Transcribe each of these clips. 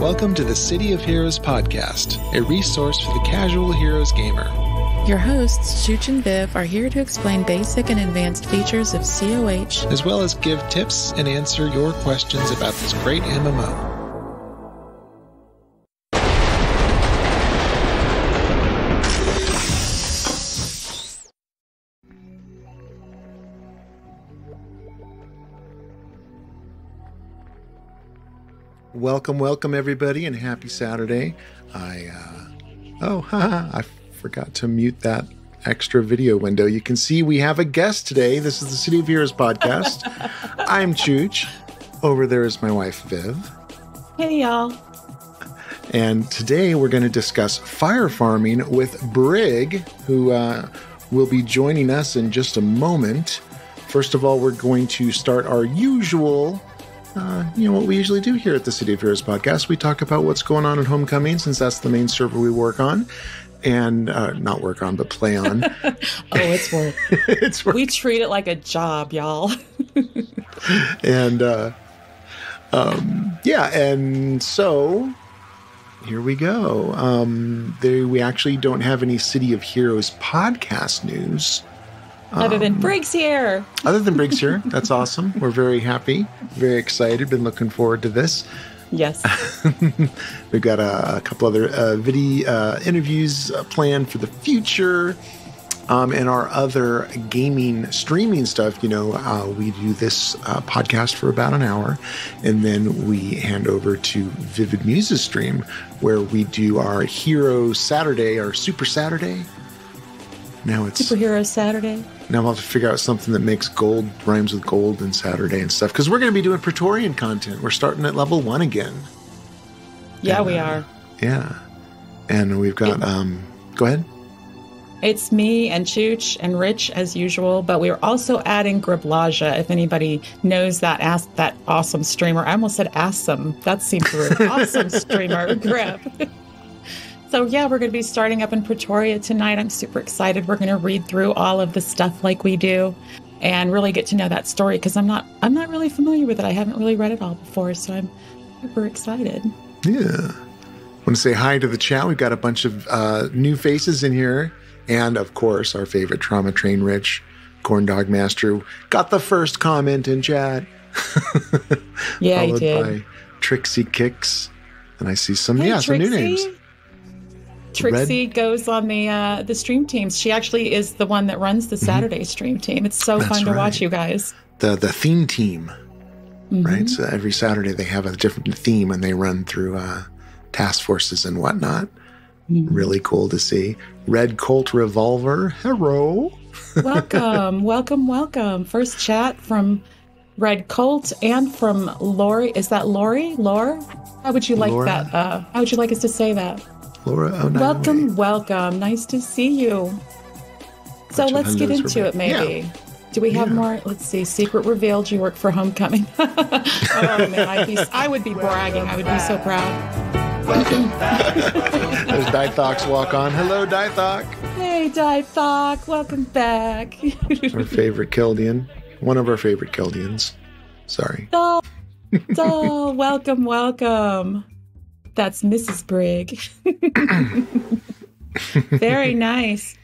Welcome to the City of Heroes podcast, a resource for the casual Heroes gamer. Your hosts, Chooch and Viv, are here to explain basic and advanced features of CoH, as well as give tips and answer your questions about this great MMO. Welcome everybody, and happy Saturday. I forgot to mute that extra video window. You can see we have a guest today. This is the City of Heroes podcast. I'm Chooch. Over there is my wife, Viv. Hey, y'all. And today we're going to discuss fire farming with Brigg, who will be joining us in just a moment. First of all, we're going to start our usual what we usually do here at the City of Heroes podcast. We talk about what's going on at Homecoming, since that's the main server we work on. And not work on, but play on. It's work. It's work. We treat it like a job, y'all. And and so here we go. We actually don't have any City of Heroes podcast news. Other than Brigg's here. That's awesome. We're very happy, very excited, been looking forward to this. Yes. We've got a couple other video interviews planned for the future. And our other gaming streaming stuff, we do this podcast for about an hour, and then we hand over to Vivid Muse's stream, where we do our Hero Saturday, our Super Saturday. Now it's Superhero Saturday. Now we'll have to figure out something that makes gold rhymes with gold and Saturday and stuff, because we're going to be doing Praetorian content. We're starting at level 1 again. Yeah, we are. Yeah. And we've got, go ahead. It's me and Chooch and Rich as usual, but we're also adding Griblaja. If anybody knows that awesome streamer. I almost said awesome. That seemed rude. Awesome streamer, Grib. So yeah, we're going to be starting up in Pretoria tonight. I'm super excited. We're going to read through all of the stuff like we do and really get to know that story, because I'm not really familiar with it. I haven't really read it all before, so I'm super excited. Yeah. I want to say hi to the chat. We've got a bunch of new faces in here. And of course, our favorite Trauma Train Rich, Corn Dog Master, got the first comment in chat. Yeah, he did. Followed by Trixie Kicks. And I see some Trixie. Some new names. Trixie goes on the stream teams. She actually is the one that runs the Saturday stream team. It's so fun to watch, you guys. The theme team, right? So every Saturday they have a different theme, and they run through task forces and whatnot. Really cool to see. Red Colt Revolver, hello. Welcome. First chat from Red Colt and from Lori. Is that Lori? Laura? How would you like Laura? that? How would you like us to say that? Laura, Welcome. Nice to see you. So let's get into it, maybe. Yeah. Do we have more? Let's see. Secret revealed you work for Homecoming. Oh, man, I would be bragging. I would be so proud. There's Dythok's walk on. Hello, Dythok. Hey, Dythok. Welcome back. Our favorite Kildian. One of our favorite Kildians. Sorry. Doll, welcome. That's Mrs. Brigg. Very nice.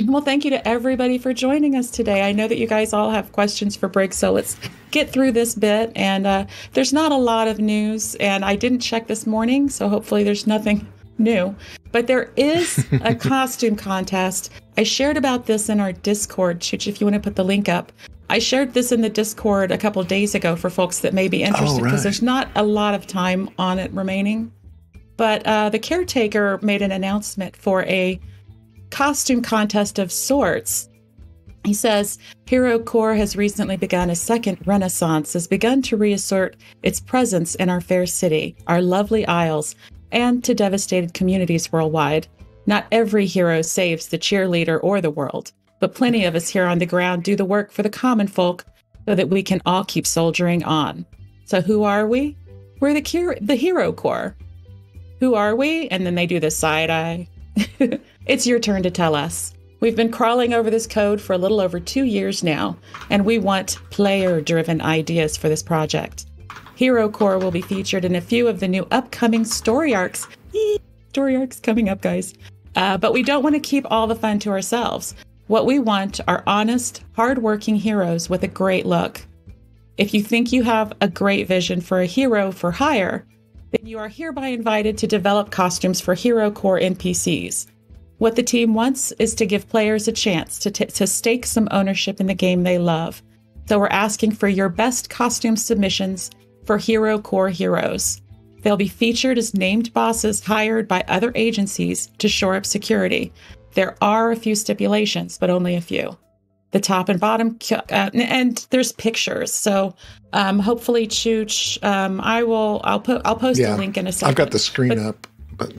Well, thank you to everybody for joining us today. I know that you guys all have questions for Brigg, so let's get through this bit. And there's not a lot of news, and I didn't check this morning, so hopefully there's nothing new. But there is a costume contest. I shared about this in our Discord, Chooch, if you want to put the link up. I shared this in the Discord a couple of days ago for folks that may be interested, because there's not a lot of time on it remaining. But the caretaker made an announcement for a costume contest of sorts. He says, Hero Corps has recently begun a second renaissance, has begun to reassert its presence in our fair city, our lovely isles, and to devastated communities worldwide. Not every hero saves the cheerleader or the world, but plenty of us here on the ground do the work for the common folk so that we can all keep soldiering on. So who are we? We're the Hero Corps. Who are we? And then they do the side eye. It's your turn to tell us. We've been crawling over this code for a little over 2 years now, and we want player-driven ideas for this project. Hero Core will be featured in a few of the new upcoming story arcs. Story arcs coming up, guys. But we don't want to keep all the fun to ourselves. What we want are honest, hardworking heroes with a great look. If you think you have a great vision for a hero for hire, then you are hereby invited to develop costumes for Hero Core NPCs. What the team wants is to give players a chance to stake some ownership in the game they love. So we're asking for your best costume submissions for Hero Core heroes. They'll be featured as named bosses hired by other agencies to shore up security. There are a few stipulations, but only a few. The top and bottom, and there's pictures. So hopefully, Chooch, I'll post a link in a second. I've got the screen up.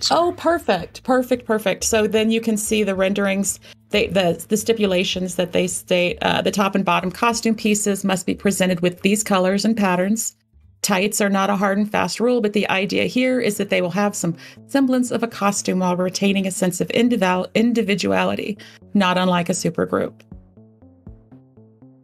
Oh, perfect. So then you can see the renderings, the stipulations that they state. The top and bottom costume pieces must be presented with these colors and patterns. Tights are not a hard and fast rule, but the idea here is that they will have some semblance of a costume while retaining a sense of individuality, not unlike a supergroup.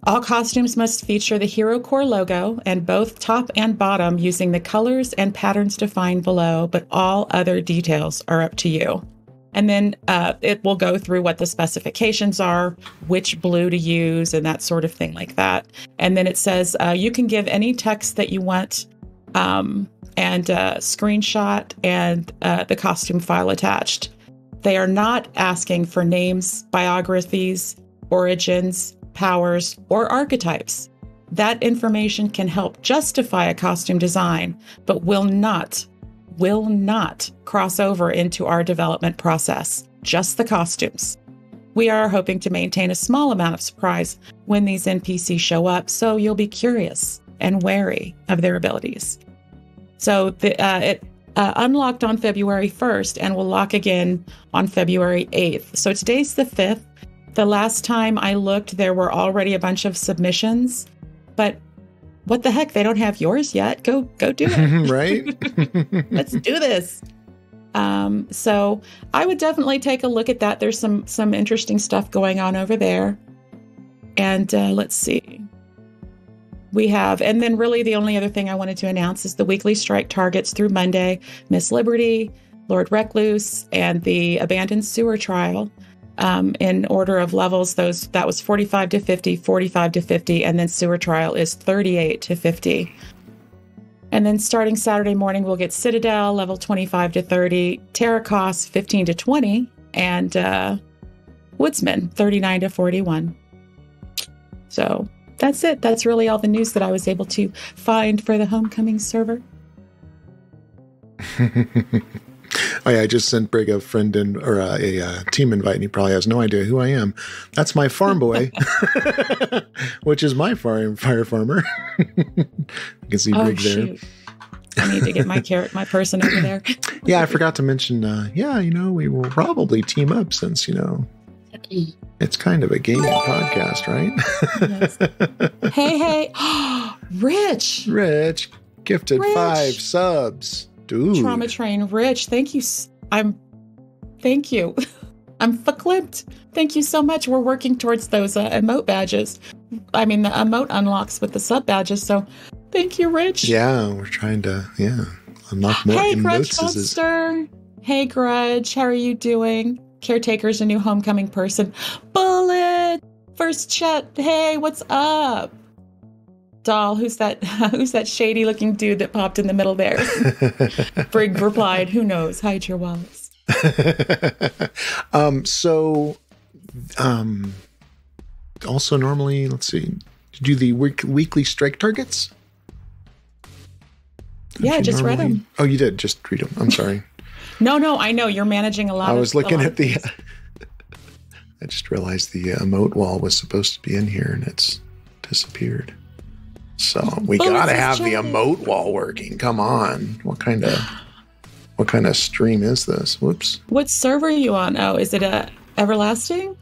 All costumes must feature the Hero Core logo and both top and bottom using the colors and patterns defined below, but all other details are up to you. And then it will go through what the specifications are, which blue to use, and that sort of thing like that. And then it says you can give any text that you want and screenshot and the costume file attached. They are not asking for names, biographies, origins, powers, or archetypes. That information can help justify a costume design, but will not cross over into our development process, just the costumes. We are hoping to maintain a small amount of surprise when these NPCs show up, so you'll be curious and wary of their abilities. So it unlocked on February 1st and will lock again on February 8th. So today's the 5th. The last time I looked, there were already a bunch of submissions, but what the heck? They don't have yours yet. Go do it. Right? Let's do this. So I would definitely take a look at that. There's some interesting stuff going on over there. And let's see. We have, and then really the only other thing I wanted to announce is the weekly strike targets through Monday, Miss Liberty, Lord Recluse, and the Abandoned Sewer Trial. In order of levels, that was 45 to 50, 45 to 50, and then Sewer Trial is 38 to 50. And then starting Saturday morning, we'll get Citadel, level 25 to 30, Terracos, 15 to 20, and Woodsman, 39 to 41. So that's it. That's really all the news that I was able to find for the Homecoming server. Oh yeah, I just sent Brigg a friend or a team invite, and he probably has no idea who I am. That's my farm boy, which is my fire farmer. You can see Brigg there. Shoot. I need to get my person over there. Yeah, I forgot to mention. We will probably team up since it's kind of a gaming podcast, right? Yes. Hey, Rich gifted 5 subs. Dude. Trauma Train Rich, thank you. Thank you. I'm verklempt. Thank you so much. We're working towards those emote badges. I mean, the emote unlocks with the sub badges. So thank you, Rich. Yeah, we're trying to, unlock more emotes. Hey, Grudge Monster. Hey, Grudge. How are you doing? Caretaker's a new homecoming person. Bullet. First chat. Hey, what's up? Doll, who's that shady looking dude that popped in the middle there? Brigg replied, who knows? Hide your wallets. Also normally, let's see, do the weekly strike targets? I just read them. Oh, you did just read them. I'm sorry. No, I know you're managing a lot. I was looking at the, I just realized the emote wall was supposed to be in here and it's disappeared. So we gotta have the emote wall working. Come on. What kind of stream is this? Whoops. What server are you on? Oh, is it a Everlasting?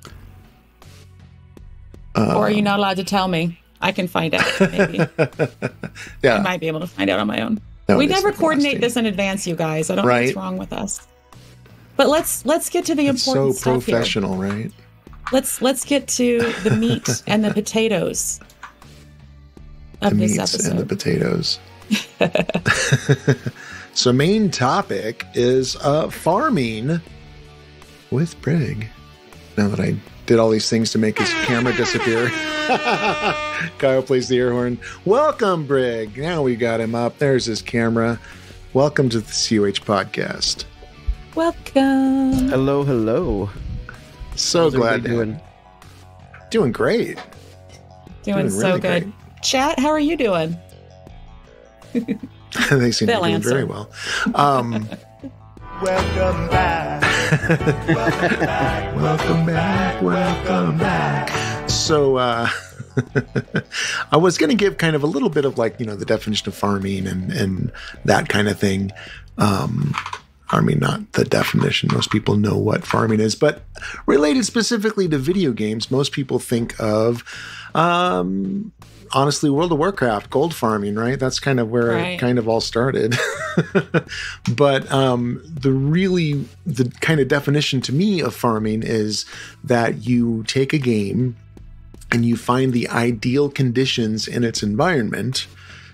Or are you not allowed to tell me? I can find out, maybe. Yeah. I might be able to find out on my own. No, we never coordinate this in advance, you guys. I don't know what's wrong with us. But let's get to the important stuff here. So professional, right? Let's get to the meat and the potatoes of this episode. And the potatoes. So main topic is farming with Brigg. Now that I did all these things to make his camera disappear. Kyle plays the air horn. Welcome, Brigg. Now we got him up. There's his camera. Welcome to the CoHPodcast. Welcome. Hello, hello. So How's glad everybody doing great. Doing so really good. great. Chat, how are you doing? They seem to be doing very well. Welcome back. Welcome back. Welcome back. So I was going to give kind of a little bit of the definition of farming and that kind of thing. I mean, not the definition. Most people know what farming is, but related specifically to video games, most people think of, honestly, World of Warcraft, gold farming, right? That's kind of where it kind of all started. But the kind of definition to me of farming is that you take a game and you find the ideal conditions in its environment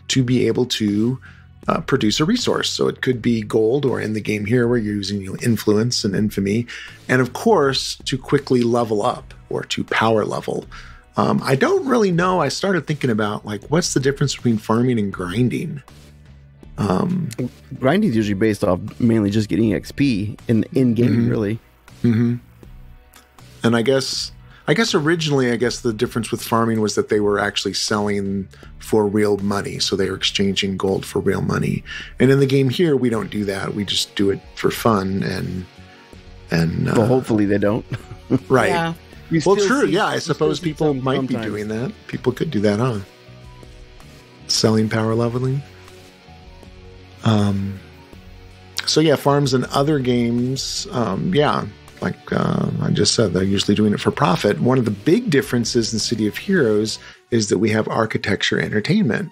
to be able to produce a resource. So it could be gold, or in the game here where you're using influence and infamy, and of course to quickly level up or to power level. I don't really know. I started thinking about what's the difference between farming and grinding. Grinding is usually based off mainly just getting XP in game, really. Mm-hmm. And I guess originally, the difference with farming was that they were actually selling for real money. So they were exchanging gold for real money. And in the game here, we don't do that. We just do it for fun and well, hopefully they don't. Right. Yeah. Well, true. Yeah, I suppose people might be doing that. People could do that, huh? Selling power leveling. So yeah, farms in other games, I just said, they're usually doing it for profit. One of the big differences in City of Heroes is that we have architecture entertainment,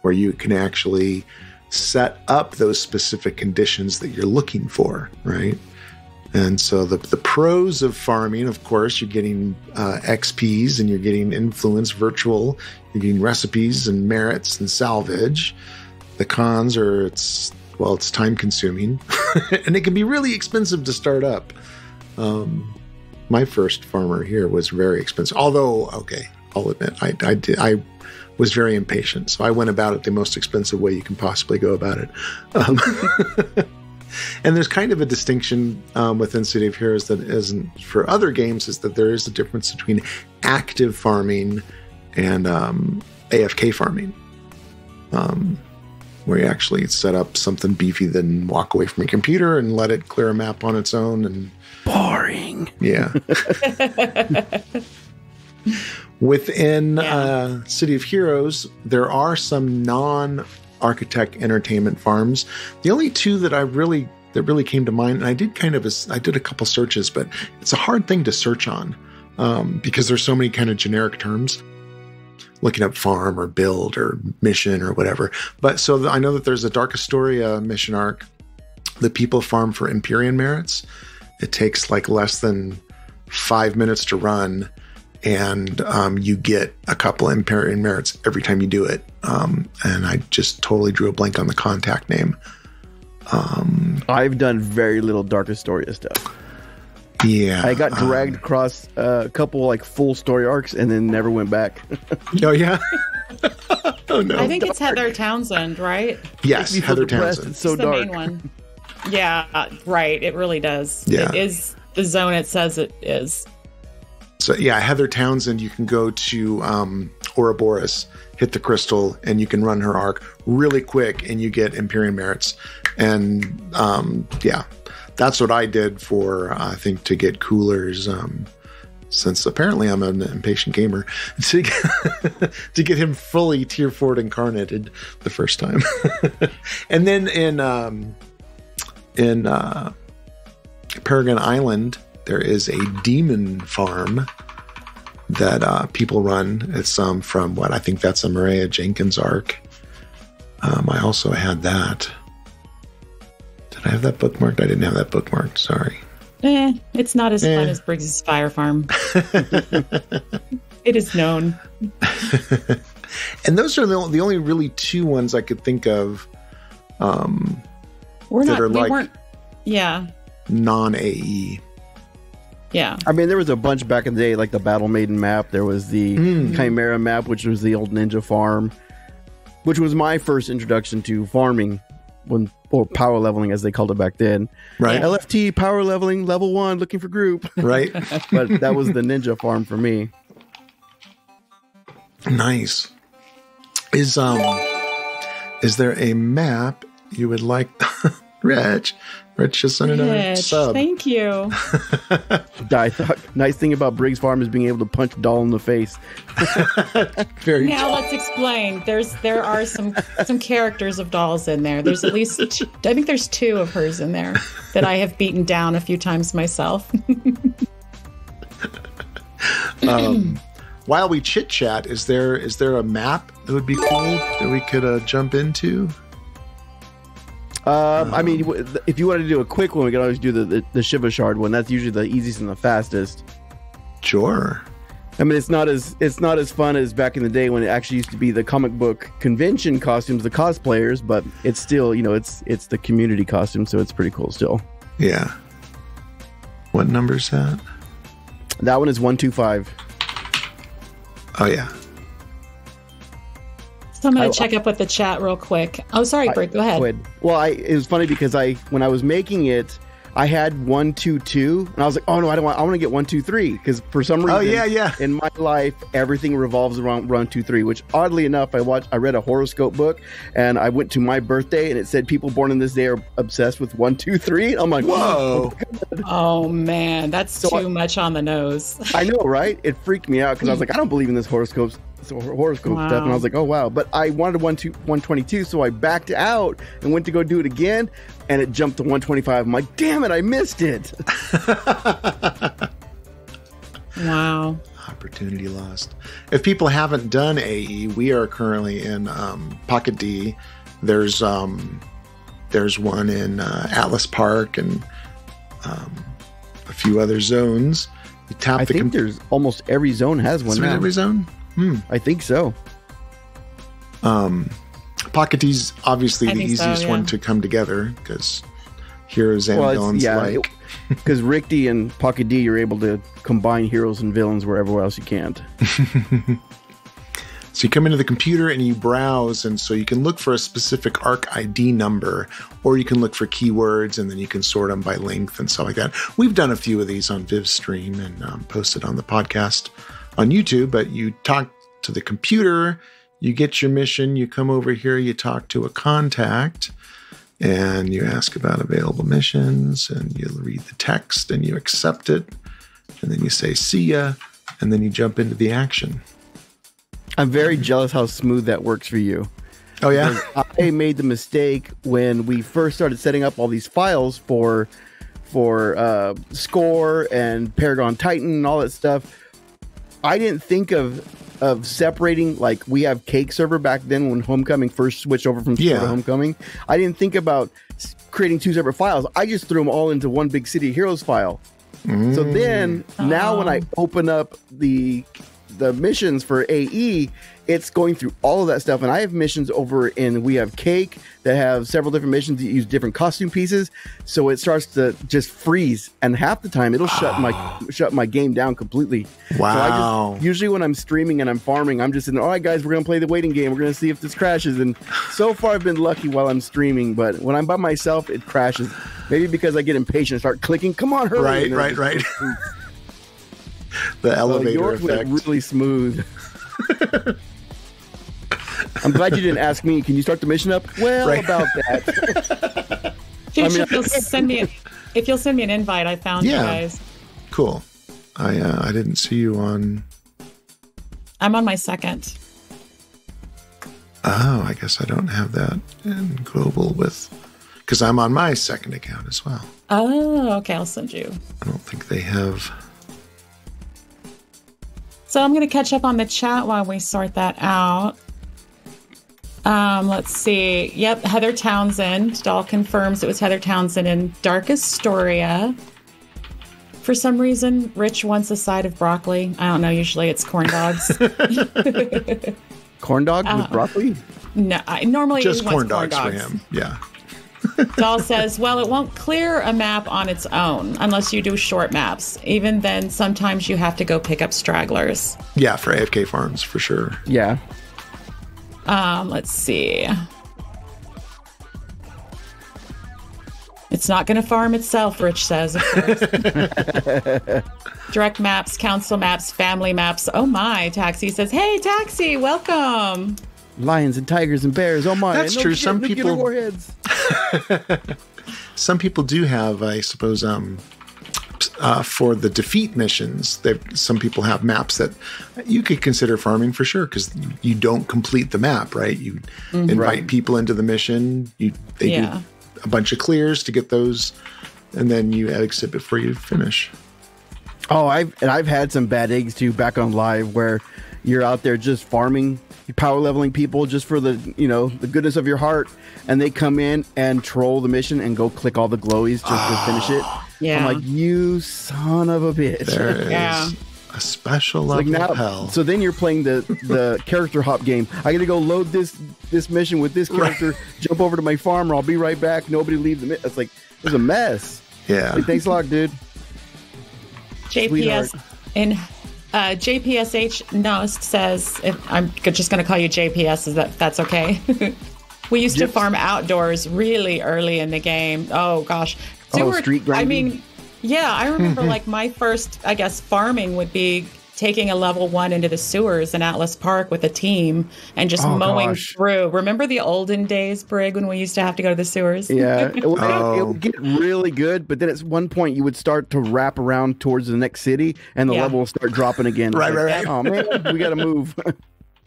where you can actually set up those specific conditions that you're looking for, right? And so the pros of farming, of course, you're getting XPs and you're getting influence, virtual, you're getting recipes and merits and salvage. The cons are it's time consuming and it can be really expensive to start up. My first farmer here was very expensive. Although, okay, I'll admit, I was very impatient. So I went about it the most expensive way you can possibly go about it. And there's kind of a distinction within City of Heroes that isn't for other games, is that there is a difference between active farming and AFK farming, where you actually set up something beefy, then walk away from your computer and let it clear a map on its own. And boring. Yeah. Within City of Heroes, there are some non-architect entertainment farms. The only two that really came to mind, and I did a couple searches, but it's a hard thing to search on because there's so many kind of generic terms. Looking up farm or build or mission or whatever. But so I know that there's a Dark Astoria mission arc that people farm for Empyrean merits. It takes less than 5 minutes to run, and you get a couple Empyrean merits every time you do it. And I just totally drew a blank on the contact name. I've done very little Dark Astoria stuff. Yeah. I got dragged across a couple full story arcs and then never went back. Oh, yeah? Oh, no. I think it's Heather Townsend, right? Yes, Heather Townsend. It's so the dark. main one. Yeah, right. It really does. Yeah. It is the zone it says it is. So, yeah, Heather Townsend, you can go to Ouroboros, hit the crystal, and you can run her arc really quick, and you get Empyrean merits. And, that's what I did for, I think, to get coolers, since apparently I'm an impatient gamer, to get him fully tier 4 incarnated the first time. And then in Paragon Island, there is a demon farm that people run. It's from I think that's a Maria Jenkins arc. I also had that. Did I have that bookmarked? I didn't have that bookmarked. Sorry. It's not as fun as Briggs' Fire Farm. It is known. And those are the only really two ones I could think of. Yeah. Non-AE. Yeah. I mean, there was a bunch back in the day, like the Battle Maiden map. There was the Chimera map, which was the old ninja farm, which was my first introduction to farming, or power leveling, as they called it back then. Right. LFT, power leveling, level 1, looking for group. Right. But that was the ninja farm for me. Nice. Is there a map you would like? Rich just sent another sub. Thank you. Nice thing about Brigg's farm is being able to punch Doll in the face. Very now let's explain. There are some characters of Doll's in there. There's at least I think there's 2 of hers in there that I have beaten down a few times myself. While we chit chat, is there a map that would be cool that we could jump into? I mean, if you wanted to do a quick one, we could always do the Shiva Shard one. That's usually the easiest and the fastest. Sure. I mean, it's not as fun as back in the day when it actually used to be the comic book convention costumes, the cosplayers, but it's still, it's the community costume, so it's pretty cool still. Yeah. What number is that? That one is 125. Oh yeah. So I'm going to check up with the chat real quick. Oh, sorry, Brigg, go ahead. Well, it was funny because when I was making it, I had 122, and I was like, oh no, I want to get 123, because for some reason, in my life, everything revolves around 123. Which oddly enough, I read a horoscope book, and I went to my birthday, and it said people born in this day are obsessed with 123. I'm like, whoa! Oh man, that's too much on the nose. I know, right? It freaked me out because I was like, I don't believe in this horoscope stuff, and I was like, oh wow. But I wanted 122, so I backed out and went to go do it again, and it jumped to 125. I'm like, damn it, I missed it. Wow. Opportunity lost. If people haven't done AE, we are currently in Pocket D. There's one in Atlas Park and a few other zones. You tap I think there's almost every zone has one now. Every zone? I think so. Pocket D's obviously the easiest one to come together because heroes and villains like. Because Rick D and Pocket D, you're able to combine heroes and villains wherever else you can't. So you come into the computer and you browse, and so you can look for a specific ARC ID number, or you can look for keywords, and then you can sort them by length and stuff like that. We've done a few of these on Viv's stream and posted on the podcast on YouTube, but you talk to the computer, you get your mission, you come over here, you talk to a contact, and you ask about available missions, and you read the text, and you accept it, and then you say, see ya, and then you jump into the action. I'm very jealous how smooth that works for you. Oh, yeah? I made the mistake when we first started setting up all these files for Score and Paragon Titan and all that stuff. I didn't think of separating, like we have Cake server back then when Homecoming first switched over from Score to Homecoming. I didn't think about creating 2 separate files. I just threw them all into one big City of Heroes file. So then now when I open up the missions for AE, it's going through all of that stuff, and I have missions over in We Have Cake that have several different missions that use different costume pieces, so it starts to just freeze, and half the time it'll shut my game down completely. Wow. So usually when I'm streaming and I'm farming, I'm just in, all right guys, we're gonna play the waiting game, we're gonna see if this crashes, and so far I've been lucky while I'm streaming, but when I'm by myself it crashes, maybe because I get impatient and start clicking, come on, hurry. Right. The elevator yours effect. Went really smooth. I'm glad you didn't ask me, can you start the mission up? Well, about that. If you'll send me an invite, I found you guys. Cool. I didn't see you on. I'm on my second. Oh, I guess I don't have that in global because I'm on my second account as well. Oh, okay. I'll send you. I don't think they have. So I'm going to catch up on the chat while we sort that out. Let's see. Yep, Heather Townsend. Doll confirms it was Heather Townsend in Dark Astoria. For some reason, Rich wants a side of broccoli. I don't know. Usually it's corn dogs. Corn dogs with broccoli? No, normally just he corn wants dogs for him. Yeah. Doll says, well, it won't clear a map on its own unless you do short maps. Even then, sometimes you have to go pick up stragglers. Yeah, for AFK farms, for sure. Yeah. Let's see. It's not going to farm itself, Rich says, of course. Direct maps, council maps, family maps. Oh my, Taxi says, hey, Taxi, welcome. Lions and tigers and bears. Oh my. That's true. Some people warheads. Some people do have, I suppose, for the defeat missions, some people have maps that you could consider farming for sure, because you don't complete the map, right? You invite people into the mission. They do a bunch of clears to get those, and then you exit before you finish. Oh, I've had some bad eggs too back on live where you're out there just farming, power leveling people just for the goodness of your heart, and they come in and troll the mission and go click all the glowies just to finish it. Yeah. I'm like, you son of a bitch. There is a special level of hell. So then you're playing the character hop game. I gotta go load this mission with this character, jump over to my farm, or I'll be right back. Nobody leave the mission. It's like, it was a mess. Yeah. Like, thanks a lot, dude. JPS in JPSH Nost says, I'm just going to call you JPS, that's okay. We used to farm outdoors really early in the game. Oh gosh. Street grinding? I mean, yeah, I remember like my first, I guess, farming would be taking a level 1 into the sewers in Atlas Park with a team and just mowing through. Remember the olden days, Brigg, when we used to have to go to the sewers? Yeah, it would get really good, but then at one point you would start to wrap around towards the next city and the level will start dropping again. Right. Oh man, we got to move.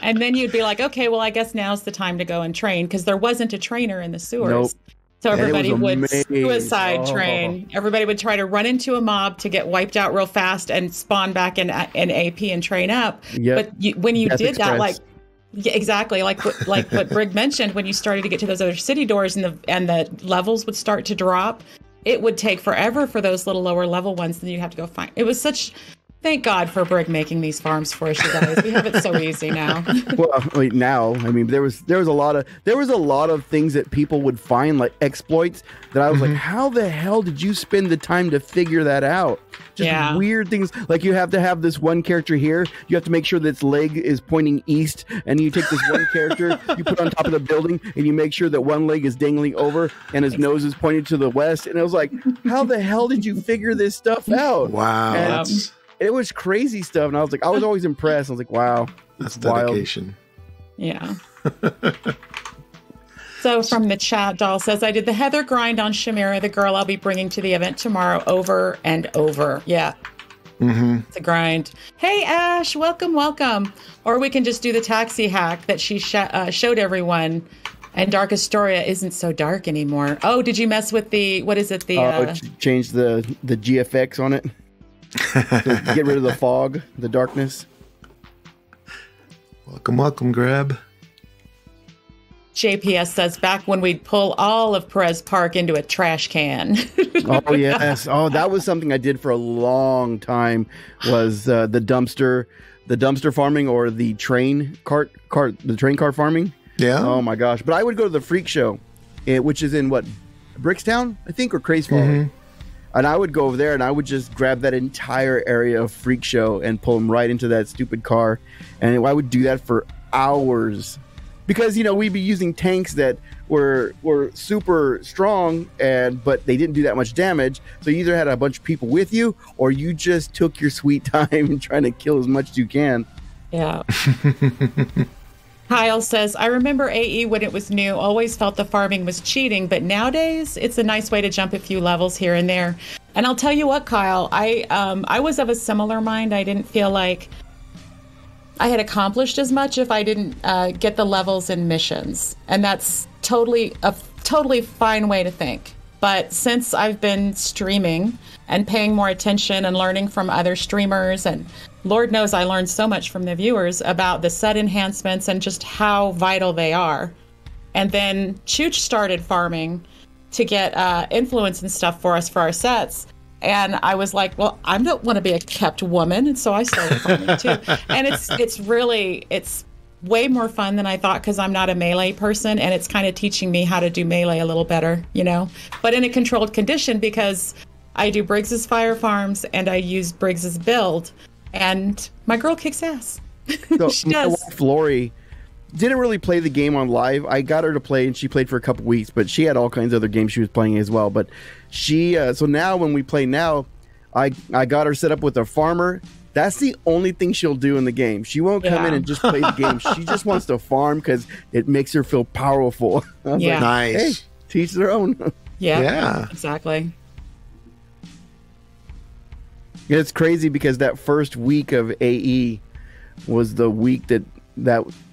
And then you'd be like, okay, well, I guess now's the time to go and train, because there wasn't a trainer in the sewers. Nope. So everybody would suicide train. Everybody would try to run into a mob to get wiped out real fast and spawn back in AP and train up. Yep. But when you did that, Express. exactly, like what Brigg mentioned, when you started to get to those other city doors and the levels would start to drop, it would take forever for those little lower level ones. Then you have to go find. It was such. Thank God for Brigg making these farms for us, you guys. We have it so easy now. Well, now, I mean, there was a lot of things that people would find, like exploits, that I was like, how the hell did you spend the time to figure that out? Just weird things, like you have to have this one character here. You have to make sure that its leg is pointing east, and you take this one character, you put on top of the building, and you make sure that one leg is dangling over, and his nose is pointed to the west. And I was like, how the hell did you figure this stuff out? Wow. It was crazy stuff, and I was always impressed. I was like, wow, that's dedication. Yeah. So from the chat, Doll says, I did the Heather grind on Shamira, the girl I'll be bringing to the event tomorrow, over and over. Yeah. It's a grind. Hey, Ash, welcome. Or we can just do the taxi hack that she showed everyone. And Dark Astoria isn't so dark anymore. Oh, did you mess with change the GFX on it? To get rid of the fog, the darkness. Welcome, Grab. JPS says, back when we'd pull all of Perez Park into a trash can. Oh, yes. Oh, that was something I did for a long time, was the dumpster farming, or the train cart farming. Yeah. Oh, my gosh. But I would go to the Freak Show, which is in, Brickstown, I think, or Craze Falling. And I would go over there and I would just grab that entire area of Freak Show and pull them right into that stupid car. And I would do that for hours, because, we'd be using tanks that were super strong, but they didn't do that much damage. So you either had a bunch of people with you, or you just took your sweet time and trying to kill as much as you can. Yeah. Kyle says, I remember AE when it was new, always felt the farming was cheating, but nowadays it's a nice way to jump a few levels here and there. And I'll tell you what, Kyle, I was of a similar mind. I didn't feel like I had accomplished as much if I didn't get the levels in missions. And that's a totally fine way to think. But since I've been streaming and paying more attention and learning from other streamers, and Lord knows I learned so much from the viewers about the set enhancements and just how vital they are. And then Chooch started farming to get influence and stuff for us for our sets. And I was like, well, I don't want to be a kept woman. And so I started farming too. And it's way more fun than I thought because I'm not a melee person. And it's kind of teaching me how to do melee a little better, but in a controlled condition because I do Briggs's Fire Farms and I use Briggs's build. And my girl kicks ass. So She does. my wife, Lori, didn't really play the game on live. I got her to play, and she played for a couple weeks, but she had all kinds of other games she was playing as well. But she, so now when we play now, I got her set up with a farmer. That's the only thing she'll do in the game. She won't come in and just play the game. She just wants to farm because it makes her feel powerful. I was like, Nice. hey, teach their own. Yeah, exactly. It's crazy because that first week of AE was the week that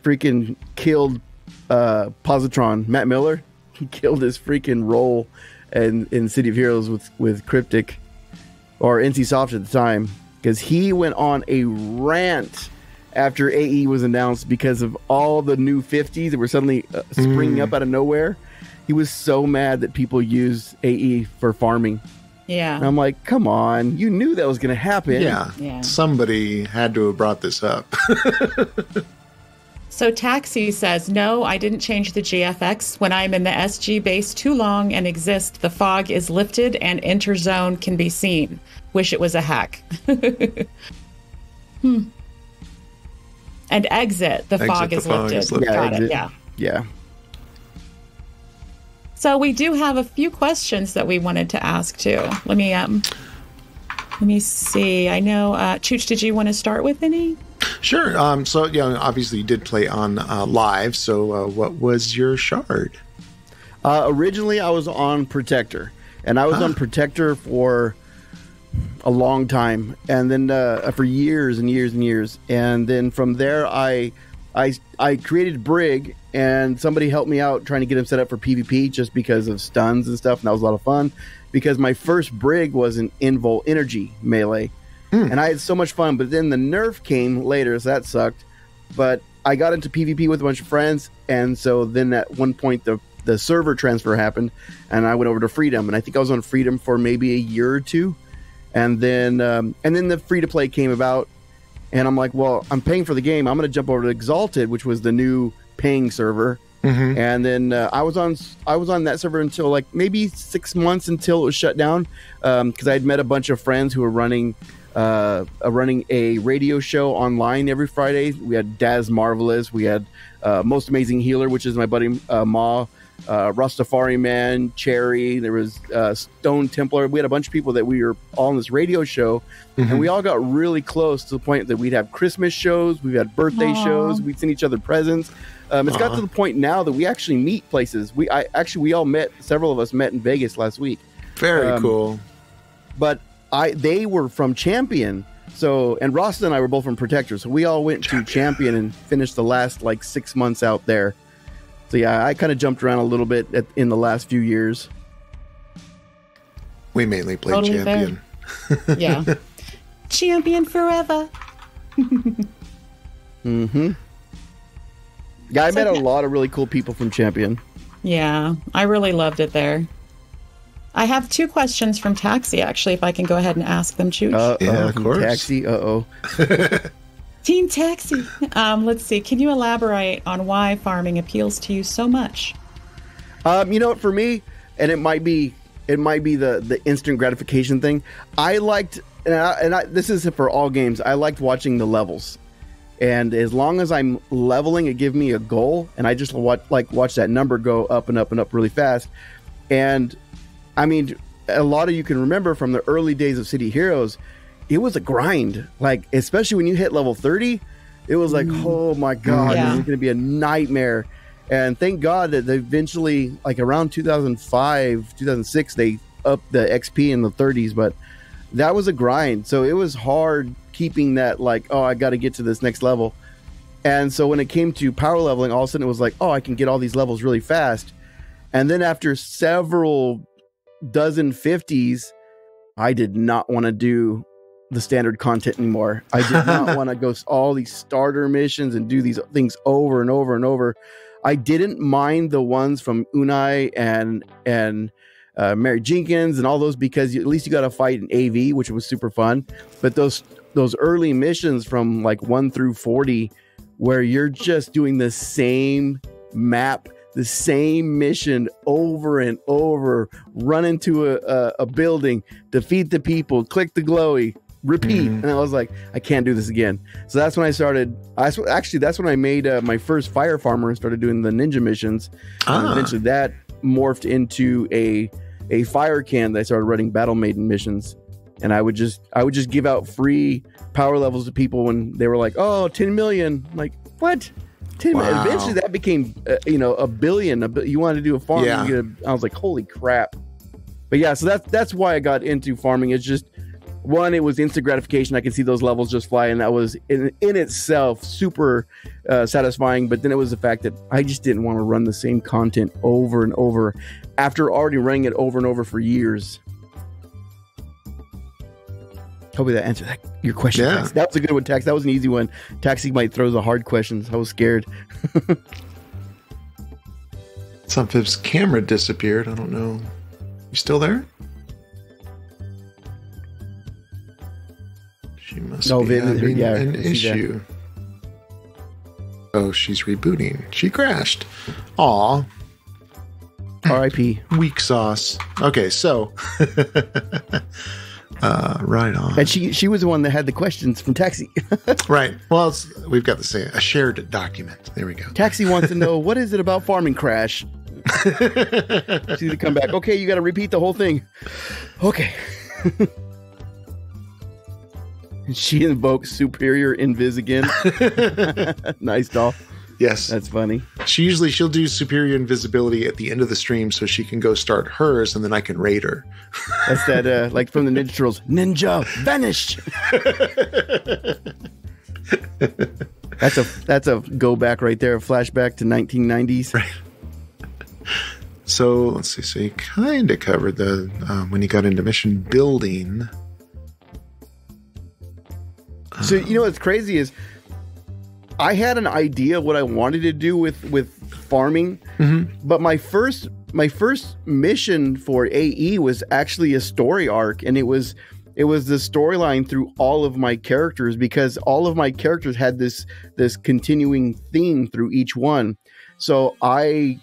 freaking killed Positron, Matt Miller. He killed his freaking role in City of Heroes with Cryptic, or NCSoft at the time, because he went on a rant after AE was announced because of all the new 50s that were suddenly springing up out of nowhere. He was so mad that people used AE for farming. Yeah. And I'm like, come on, you knew that was going to happen. Yeah. Somebody had to have brought this up. So Taxi says, no, I didn't change the GFX. When I'm in the SG base too long and exist, the fog is lifted and interzone can be seen. Wish it was a hack. And exit, the fog is lifted. Got it. Yeah. So we do have a few questions that we wanted to ask too. Let me see. I know, Chooch, did you want to start with any? Sure. So, obviously you did play on live. So what was your shard? Originally, I was on Protector. And I was on Protector for a long time. And then for years and years and years. And then from there, I created Brigg. And somebody helped me out trying to get him set up for PvP just because of stuns and stuff. And that was a lot of fun. Because my first Brigg was an Invol Energy melee. And I had so much fun, but then the nerf came later, so that sucked. But I got into PvP with a bunch of friends, and so then at one point the server transfer happened, and I went over to Freedom, and I think I was on Freedom for maybe a year or two, and then the free-to-play came about, and I'm like, well, I'm paying for the game, I'm going to jump over to Exalted, which was the new paying server, and then I was on that server until like maybe 6 months until it was shut down, because I had met a bunch of friends who were running a radio show online every Friday. We had Daz Marvelous, we had Most Amazing Healer, which is my buddy Ma, Rastafari Man, Cherry, there was Stone Templar. We had a bunch of people that we were all on this radio show, and we all got really close to the point that we'd have Christmas shows, we've had birthday shows, we'd send each other presents. It's got to the point now that we actually meet places. We all met, several of us met in Vegas last week. Very cool. But they were from Champion, and Rasta and I were both from Protector, so we all went to Champion and finished the last like 6 months out there. So yeah, I kind of jumped around a little bit in the last few years. We mainly played Champion. Yeah. Champion forever. Yeah, I met a lot of really cool people from Champion. Yeah, I really loved it there. I have 2 questions from Taxi, actually, if I can go ahead and ask them, Chooch. Yeah, of course. Taxi, Team Taxi. Let's see. Can you elaborate on why farming appeals to you so much? You know what, for me, and it might be the instant gratification thing. I liked, this is for all games, I liked watching the levels. And as long as I'm leveling, it gives me a goal, and I just watch that number go up and up and up really fast. And I mean, a lot of you can remember from the early days of City Heroes, it was a grind. Like, especially when you hit level 30, it was like, oh my God, this is going to be a nightmare. And thank God that they eventually, like around 2005, 2006, they upped the XP in the 30s, but that was a grind. So it was hard keeping that, like, oh, I got to get to this next level. And so when it came to power leveling, all of a sudden it was like, oh, I can get all these levels really fast. And then after several dozen 50s, I did not want to do the standard content anymore. I did not want to go all these starter missions and do these things over and over and over. I didn't mind the ones from Unai and Mary Jenkins and all those, because at least you got to fight in AV, which was super fun. But those early missions from like 1 through 40, where you're just doing the same map, the same mission over and over, run into a building, defeat the people, click the glowy, repeat. And I was like, I can't do this again. So that's when I started. That's when I made my first fire farmer and started doing the ninja missions. And eventually that morphed into a fire can that I started running battle maiden missions. And I would just give out free power levels to people when they were like, oh, 10 million. I'm like, what? 10 million? Eventually that became, a billion. You wanted to do a farm. Yeah. I was like, holy crap. But yeah, so that's why I got into farming. It's just, one, it was instant gratification. I could see those levels just fly, and that was in itself super satisfying. But then it was the fact that I just didn't want to run the same content over and over after already running it over and over for years. Hopefully that answered your question. Yeah. That was a good one, Tax. That was an easy one. Taxi might throw the hard questions. I was scared. Something's camera disappeared. I don't know. You still there? She must be having an issue. Oh, she's rebooting. She crashed. Aw. R.I.P. Weak sauce. Okay, so right on. And she was the one that had the questions from Taxi. Right. Well, we've got a shared document. There we go. Taxi wants to know, what is it about farming, Crash? She's to come back. Okay, you got to repeat the whole thing. Okay. And she invokes superior invis again. Nice, doll. Yes. That's funny. She'll do superior invisibility at the end of the stream so she can go start hers, and then I can raid her. That's that, like from the Ninja Turtles, Ninja vanished. That's a go back right there, a flashback to 1990s. Right. So let's see. So you kind of covered the when you got into mission building. So what's crazy is I had an idea what I wanted to do with farming, but my first mission for AE was actually a story arc, and it was the storyline through all of my characters, because all of my characters had this continuing theme through each one. So I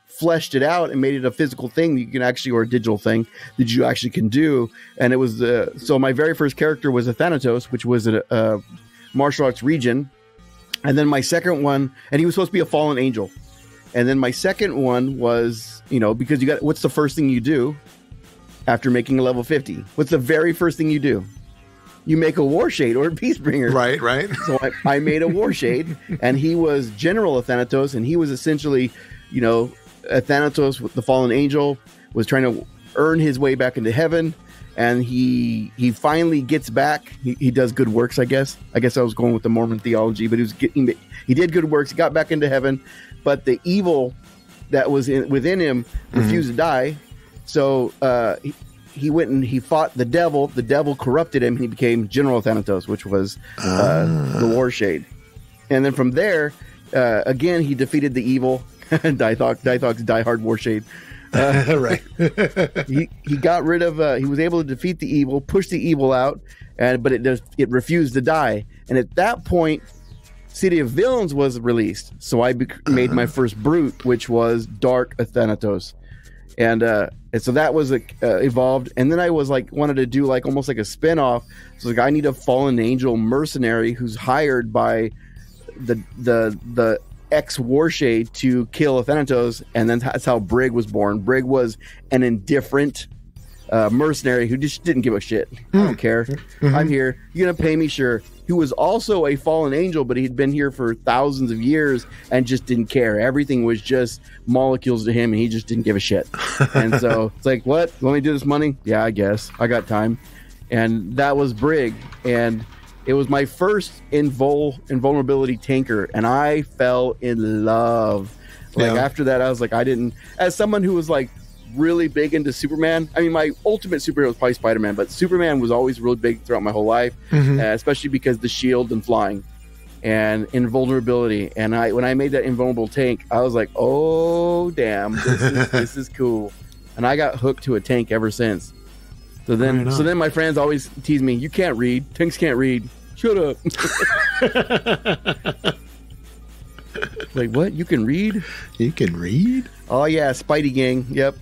fleshed it out and made it a physical thing that you can actually, or a digital thing that you actually can do. And it was so my very first character was a Thanatos, which was a martial arts region. And then my second one, and he was supposed to be a fallen angel. And then my second one was, because what's the first thing you do after making a level 50? What's the very first thing you do? You make a war shade or a peacebringer. Right. So I made a war shade, and he was General Thanatos, and he was essentially, Thanatos, the fallen angel, was trying to earn his way back into heaven, and he finally gets back. He does good works, I guess. I was going with the Mormon theology, but he did good works. He got back into heaven, but the evil that was within him refused to die. So he went and he fought the devil. The devil corrupted him, and he became General Thanatos, which was the war shade. And then from there, again, he defeated the evil. Dythok's diehard war shade. Right. he got rid of. He was able to defeat the evil, push the evil out, but it refused to die. And at that point, City of Villains was released. So I made my first brute, which was Dark Thanatos, and so that was evolved. And then I was wanted to do almost like a spinoff. So I need a fallen angel mercenary who's hired by the ex-Warshade to kill Thanatos, and then that's how Brigg was born. Brigg was an indifferent mercenary who just didn't give a shit. I don't care. I'm here. You're gonna pay me? Sure. Who was also a fallen angel, but he'd been here for thousands of years and just didn't care. Everything was just molecules to him, and he just didn't give a shit. And so it's like, what? Let me do this money? Yeah, I guess. I got time. And that was Brigg. And it was my first invulnerability tanker, and I fell in love. After that, I was like, as someone who was really big into Superman. I mean, my ultimate superhero was probably Spider-Man, but Superman was always really big throughout my whole life, especially because the shield and flying and invulnerability. And when I made that invulnerable tank, I was like, oh, damn, this is cool. and I got hooked to a tank ever since. So then my friends always tease me, "You can't read. Tanks can't read. Shut up." Like, what? You can read? You can read? Oh yeah, Spidey gang. Yep.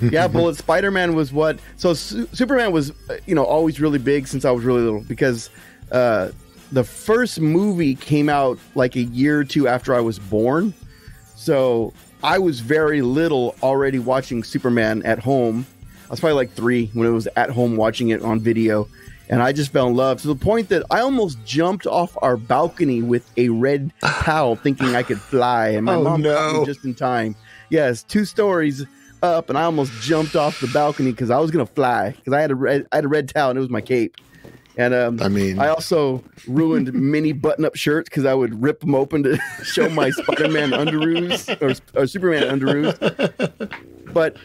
Yeah, Bullet. Spider-Man was what? So Superman was, always really big since I was really little, because the first movie came out like a year or two after I was born. So I was very little already watching Superman at home. I was probably like 3 when it was at home watching it on video. And I just fell in love to the point that I almost jumped off our balcony with a red towel thinking I could fly. And my mom caught me just in time. Yes, 2 stories up, and I almost jumped off the balcony because I was going to fly, because I had a red towel and it was my cape. And I also ruined many button-up shirts because I would rip them open to show my Spider-Man underoos or Superman underoos. But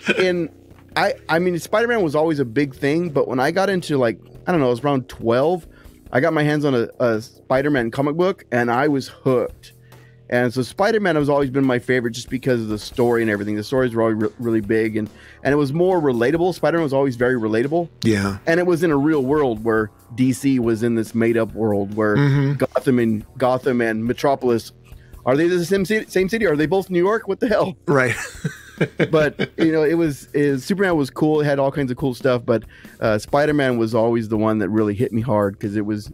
Spider-Man was always a big thing. But when I got into, like, I don't know, it was around 12, I got my hands on a Spider-Man comic book, and I was hooked. And so Spider-Man has always been my favorite just because of the story and everything. The stories were always really big, and it was more relatable. Spider-Man was always very relatable. Yeah. And it was in a real world where DC was in this made-up world where Gotham and Metropolis, are they the same city? Are they both New York? What the hell? Right. But, Superman was cool. It had all kinds of cool stuff, but Spider-Man was always the one that really hit me hard, because it was,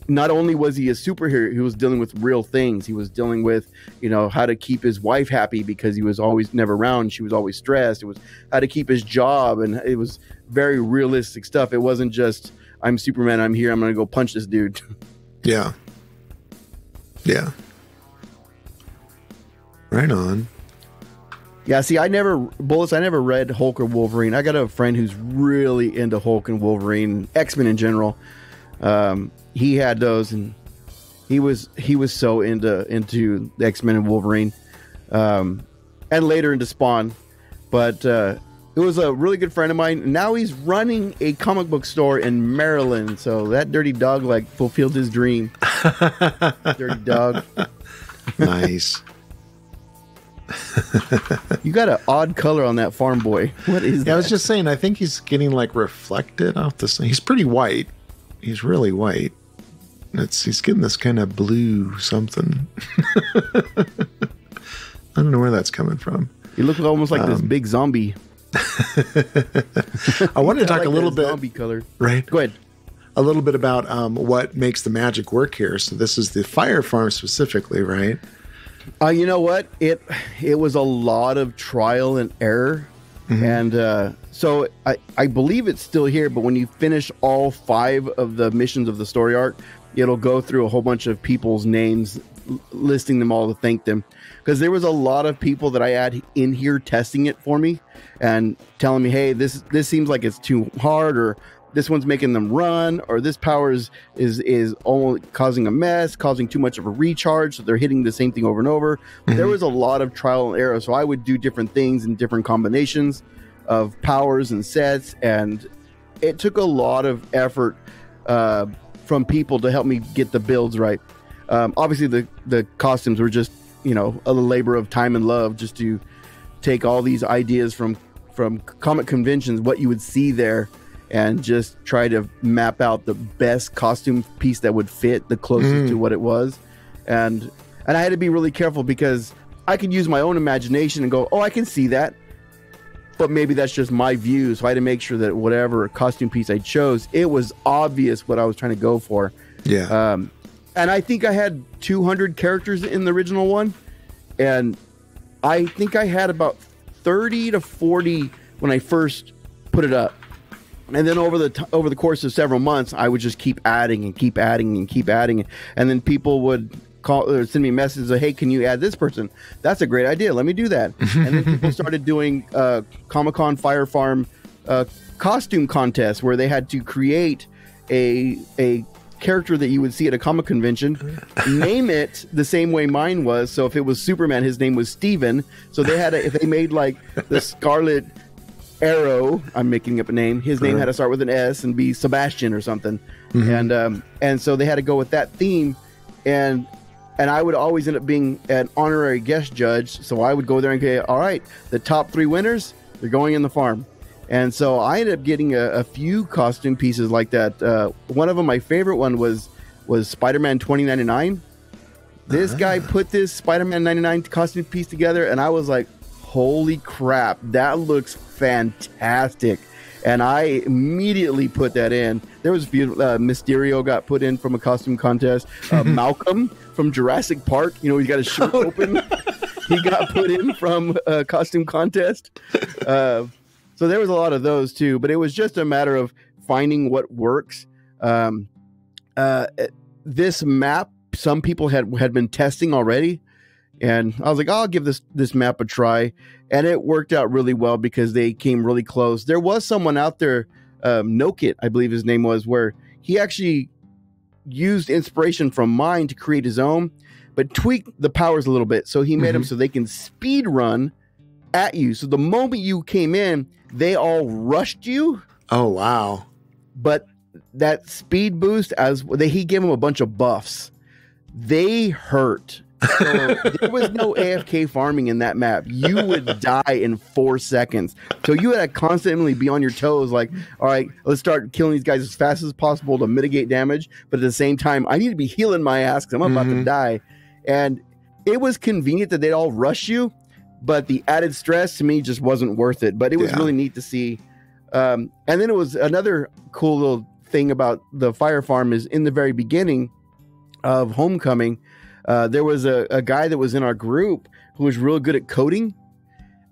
not only was he a superhero, he was dealing with real things. He was dealing with, how to keep his wife happy because he was always never around. She was always stressed. It was how to keep his job. And it was very realistic stuff. It wasn't just, I'm Superman, I'm here, I'm going to go punch this dude. Yeah. Yeah. Right on. Yeah, see, I never read Hulk or Wolverine. I got a friend who's really into Hulk and Wolverine, X-Men in general. He had those, and he was so into the X-Men and Wolverine, and later into Spawn. But it was a really good friend of mine. Now he's running a comic book store in Maryland. So that dirty dog fulfilled his dream. Dirty dog. Nice. You got an odd color on that farm boy. What is that? I was just saying, I think he's getting reflected off the sun. He's pretty white. He's really white. He's getting this kind of blue something. I don't know where that's coming from. You look almost like this big zombie. I wanted to talk a little bit. Zombie color. Right. Go ahead. A little bit about what makes the magic work here. So this is the fire farm specifically, right? You know what? It was a lot of trial and error. Mm-hmm. And so I believe it's still here, but when you finish all 5 of the missions of the story arc, it'll go through a whole bunch of people's names, listing them all to thank them. Because there was a lot of people that I had in here testing it for me and telling me, hey, this seems like it's too hard, or this one's making them run, or this power is only causing a mess, causing too much of a recharge, so they're hitting the same thing over and over. Mm-hmm. There was a lot of trial and error, so I would do different things in different combinations of powers and sets, and it took a lot of effort from people to help me get the builds right. Obviously, the costumes were just a labor of time and love, just to take all these ideas from comic conventions, what you would see there, and just try to map out the best costume piece that would fit the closest to what it was. And I had to be really careful, because I could use my own imagination and go, oh, I can see that, but maybe that's just my view. So I had to make sure that whatever costume piece I chose, it was obvious what I was trying to go for. Yeah. And I think I had 200 characters in the original one, and I think I had about 30 to 40 when I first put it up. And then over the course of several months, I would just keep adding and keep adding and keep adding. And then people would call or send me messages of, hey, can you add this person? That's a great idea. Let me do that. And then people started doing Comic-Con Fire Farm costume contests, where they had to create a character that you would see at a comic convention, name it the same way mine was. So if it was Superman, his name was Steven. So they had if they made like the Scarlet Arrow, I'm making up a name, his name had to start with an S and be Sebastian or something. And so they had to go with that theme, and I would always end up being an honorary guest judge. So I would go there and go, all right, the top 3 winners, They're going in the farm. And so I ended up getting a few costume pieces like that. One of them, my favorite one was Spider-Man 2099. This guy put this Spider-Man 99 costume piece together, and I was like, holy crap, that looks fantastic. And I immediately put that in. There was a few, Mysterio got put in from a costume contest. Malcolm from Jurassic Park, you know, he's got his shirt open. He got put in from a costume contest. So there was a lot of those too, but it was just a matter of finding what works. This map, some people had been testing already, and I was like, I'll give this map a try, and it worked out really well because they came really close. There was someone out there, Nokit, I believe his name was, where he actually used inspiration from mine to create his own, but tweaked the powers a little bit. So he made them so they can speed run at you. So the moment you came in, they all rushed you. Oh, wow. But that speed boost, he gave them a bunch of buffs. They hurt. So there was no AFK farming in that map. You would die in 4 seconds. So you had to constantly be on your toes, like, all right, let's start killing these guys as fast as possible to mitigate damage. But at the same time, I need to be healing my ass because I'm about to die. And it was convenient that they'd all rush you, but the added stress to me just wasn't worth it. But it was really neat to see. And then it was another cool little thing about the fire farm is in the very beginning of Homecoming, there was a guy that was in our group who was real good at coding,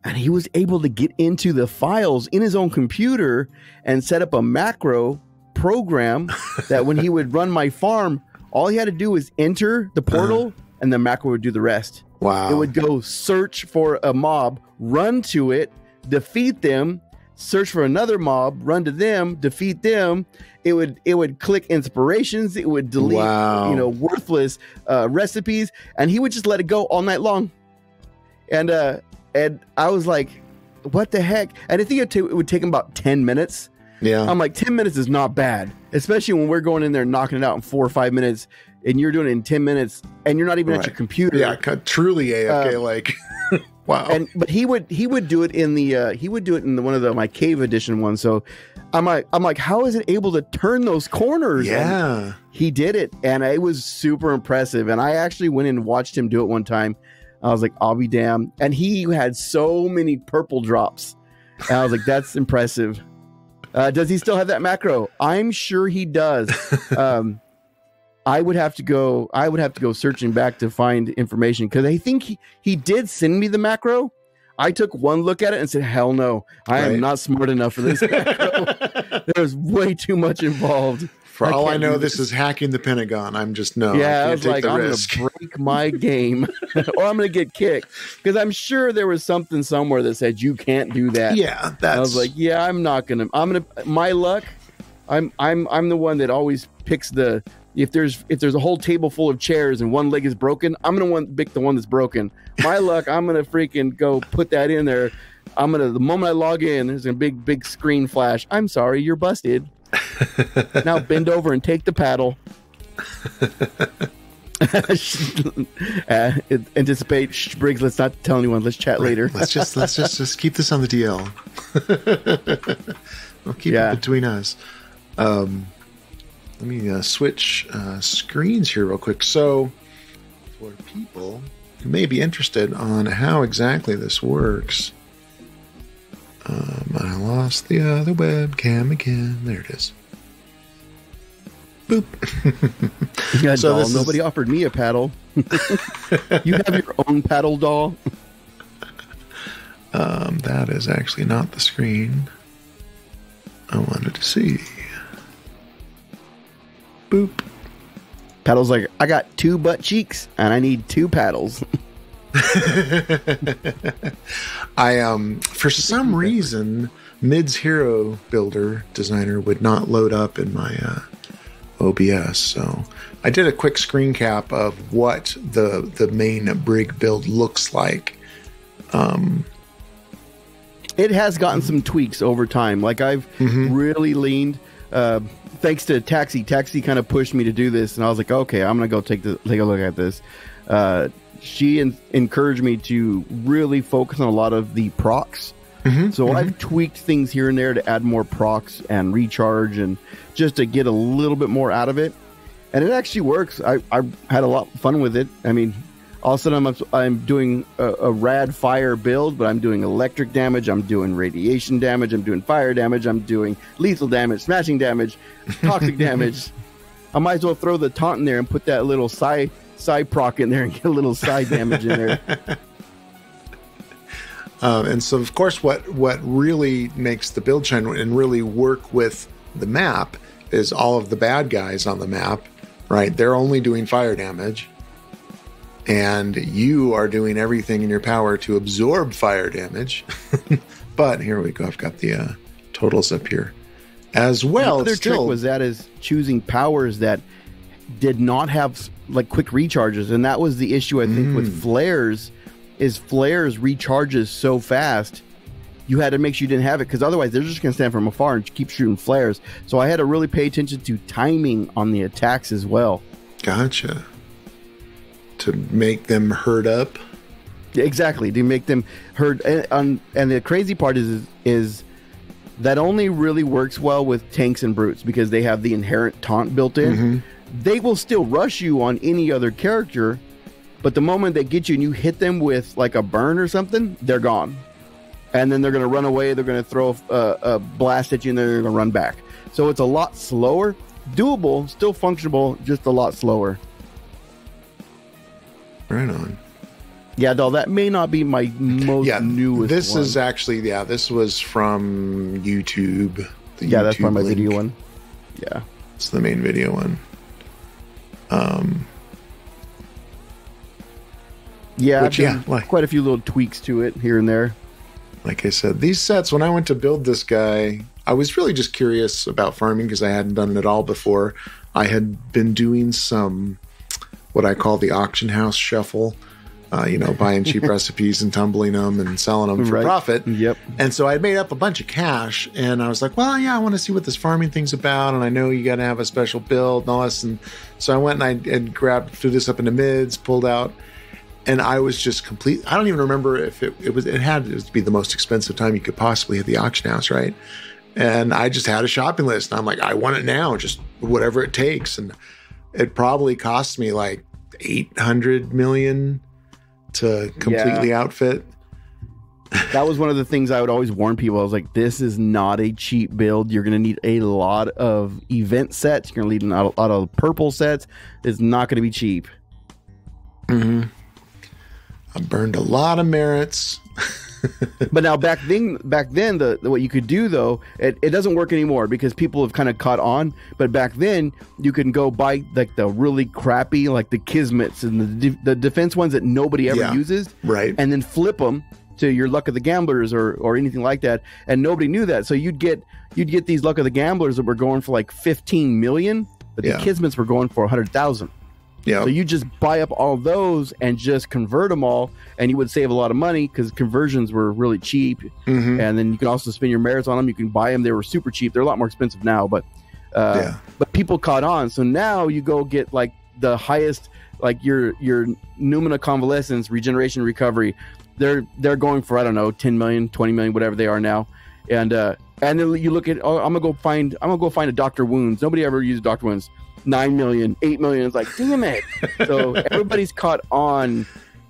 and he was able to get into the files in his own computer and set up a macro program that when he would run my farm, all he had to do was enter the portal and the macro would do the rest. Wow. It would go search for a mob, run to it, defeat them, search for another mob, run to them, defeat them. It would click inspirations. It would delete, worthless recipes, and he would just let it go all night long. And I was like, what the heck? And I think it would take him about 10 minutes. Yeah. I'm like, 10 minutes is not bad, especially when we're going in there and knocking it out in 4 or 5 minutes, and you're doing it in 10 minutes, and you're not even at your computer. Yeah, truly AFK like. Wow. But he would do it in one of my cave edition ones. So I'm like, how is it able to turn those corners? Yeah. And he did it, and it was super impressive. And I actually went and watched him do it one time. I was like, I'll be damned. And he had so many purple drops. And I was like, that's impressive. Does he still have that macro? I'm sure he does. I would have to go searching back to find information, because I think he did send me the macro. I took one look at it and said, hell no, I am not smart enough for this macro. There's way too much involved. For all I know, this is hacking the Pentagon. I'm just I was like, I'm going to break my game or I'm going to get kicked, because I'm sure there was something somewhere that said you can't do that. Yeah, I was like, yeah, I'm going to my luck. I'm the one that always picks if there's a whole table full of chairs and one leg is broken, I'm going to pick the one that's broken. My luck, I'm going to freaking go put that in there. The moment I log in, there's a big screen flash. I'm sorry, you're busted. Now bend over and take the paddle. Anticipate, Briggs, let's not tell anyone. Let's chat later. Let's just keep this on the DL. We'll keep it between us. Let me switch screens here real quick. So, for people who may be interested on how exactly this works, I lost the other webcam again. There it is. Boop. Yeah, so doll. Nobody offered me a paddle. You have your own paddle, doll? That is actually not the screen I wanted to see. Boop. Paddle's like, I got 2 butt cheeks and I need 2 paddles. For some reason, Mid's Hero Builder Designer would not load up in my OBS. So I did a quick screen cap of what the main Brigg build looks like. It has gotten some tweaks over time. Like I've really leaned, thanks to Taxi. Taxi kind of pushed me to do this, and I was like, okay, I'm gonna go take a look at this. She encouraged me to really focus on a lot of the procs So I've tweaked things here and there to add more procs and recharge and just to get a little bit more out of it. And it actually works. I had a lot of fun with it. I mean, all of a sudden I'm doing a rad fire build, but I'm doing electric damage, I'm doing radiation damage, I'm doing fire damage, I'm doing lethal damage, smashing damage, toxic damage. I might as well throw the taunt in there and put that little psi proc in there and get a little psi damage in there. And so, of course, what really makes the build shine and really work with the map is all of the bad guys on the map, right? They're only doing fire damage. And you are doing everything in your power to absorb fire damage. But here we go. I've got the totals up here as well. The other trick was that is choosing powers that did not have like quick recharges. And that was the issue, I think, with flares. Is flares recharges so fast, you had to make sure you didn't have it, because otherwise they're just going to stand from afar and keep shooting flares. So I had to really pay attention to timing on the attacks as well. Gotcha. To make them herd up. Exactly, to make them herd. And the crazy part is that only really works well with tanks and brutes, because they have the inherent taunt built in. They will still rush you on any other character, but the moment they get you and you hit them with like a burn or something, they're gone. And then they're going to run away. They're going to throw a blast at you, and then they're going to run back. So it's a lot slower. Doable, still functional, just a lot slower. Right on. Yeah, doll, that may not be my most newest this one. Is actually, this was from YouTube. That's probably my video one. Yeah. It's the main video one. Yeah, I've done quite a few little tweaks to it here and there. Like I said, these sets, when I went to build this guy, I was really just curious about farming because I hadn't done it all before. I had been doing some, what I call the auction house shuffle, buying cheap recipes and tumbling them and selling them for profit. Yep. And so I made up a bunch of cash, and I was like, well, yeah, I want to see what this farming thing's about, and I know you got to have a special build and all this. And so I went and I threw this up into mids, pulled out, and I was just complete. I don't even remember if it had to be the most expensive time you could possibly hit the auction house, right? And I just had a shopping list, and I'm like, I want it now, just whatever it takes. And it probably cost me like 800 million to completely outfit. That was one of the things I would always warn people. I was like, this is not a cheap build. You're going to need a lot of event sets. You're going to need a lot of purple sets. It's not going to be cheap. I burned a lot of merits. But now back then, the what you could do though, it doesn't work anymore because people have kind of caught on. But back then, you can go buy like the really crappy, like the Kismets and the defense ones that nobody ever uses, right? And then flip them to your Luck of the Gamblers or anything like that, and nobody knew that. So you'd get these Luck of the Gamblers that were going for like 15 million, but the Kismets were going for 100,000. Yeah. So you just buy up all those and just convert them all, and you would save a lot of money because conversions were really cheap. And then you can also spend your merits on them. You can buy them; they were super cheap. They're a lot more expensive now, but people caught on. So now you go get like the highest, like your Numina Convalescence, Regeneration, Recovery. They're going for, I don't know, 10 million, 20 million, whatever they are now. And then you look at, I'm gonna go find a Dr. Wounds. Nobody ever used Dr. Wounds. 9 million, 8 million. It's like, damn it. So everybody's caught on.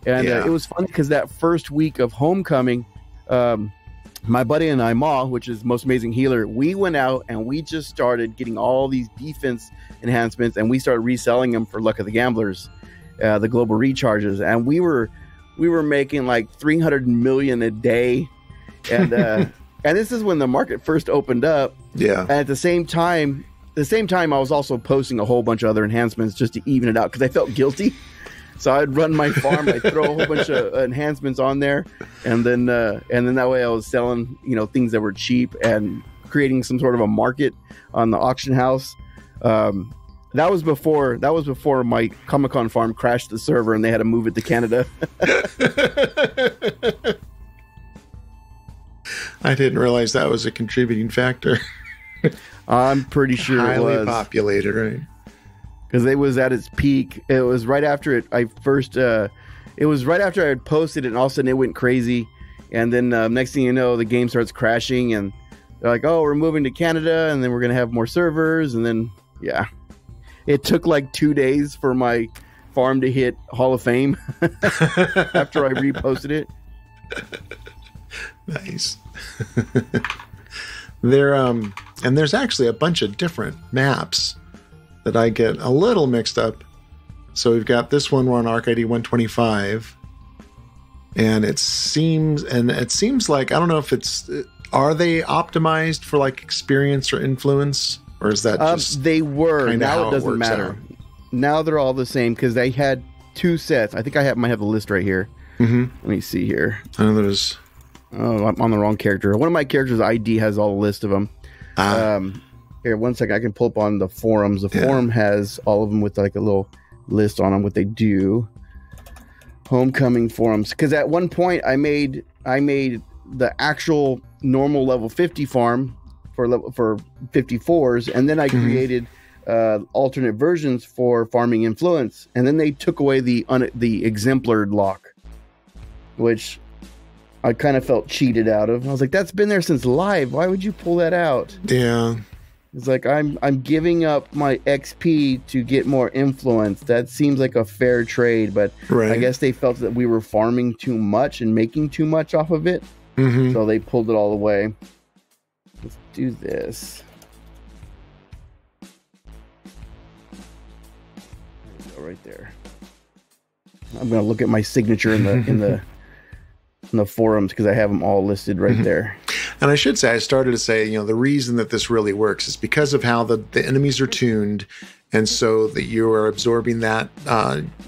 And it was fun because that first week of Homecoming, my buddy and I, Ma, which is Most Amazing Healer, we went out and we just started getting all these defense enhancements, and we started reselling them for Luck of the Gamblers, the global recharges. And we were making like 300 million a day. And and this is when the market first opened up. Yeah. And at the same time, I was also posting a whole bunch of other enhancements just to even it out because I felt guilty. So I'd run my farm, I'd throw a whole bunch of enhancements on there, and then that way I was selling, things that were cheap and creating some sort of a market on the auction house. That was before my Comic-Con farm crashed the server and they had to move it to Canada. I didn't realize that was a contributing factor. I'm pretty sure it was. Highly populated, right? Because it was at its peak. It was right after it. It was right after I had posted it, and all of a sudden it went crazy. And then next thing you know, the game starts crashing, and they're like, "Oh, we're moving to Canada, and then we're gonna have more servers." And then, yeah, it took like 2 days for my farm to hit Hall of Fame after I reposted it. Nice. And there's actually a bunch of different maps that I get a little mixed up. So we've got this one, we're on Arc ID 125. And it seems like, I don't know if are they optimized for like experience or influence? Or is that just they were. Now it doesn't matter. Out? Now they're all the same because they had 2 sets. I think might have the list right here. Mm-hmm. Let me see here. I know there's... Oh, I'm on the wrong character. One of my characters' ID has all the list of them. Here, 1 second. I can pull up on the forums. The forum has all of them with like a little list on them, what they do. Homecoming forums. Because at one point, I made the actual normal level 50 farm for 54s, and then I created alternate versions for farming influence, and then they took away the exemplar lock, which I kind of felt cheated out of. I was like, that's been there since live. Why would you pull that out? Yeah. It's like, I'm giving up my XP to get more influence. That seems like a fair trade, but I guess they felt that we were farming too much and making too much off of it. Mm-hmm. So they pulled it all away. Let's do this. There we go, right there. I'm going to look at my signature in the forums because I have them all listed right there. And I should say, I started to say, the reason that this really works is because of how the enemies are tuned, and so that you are absorbing that,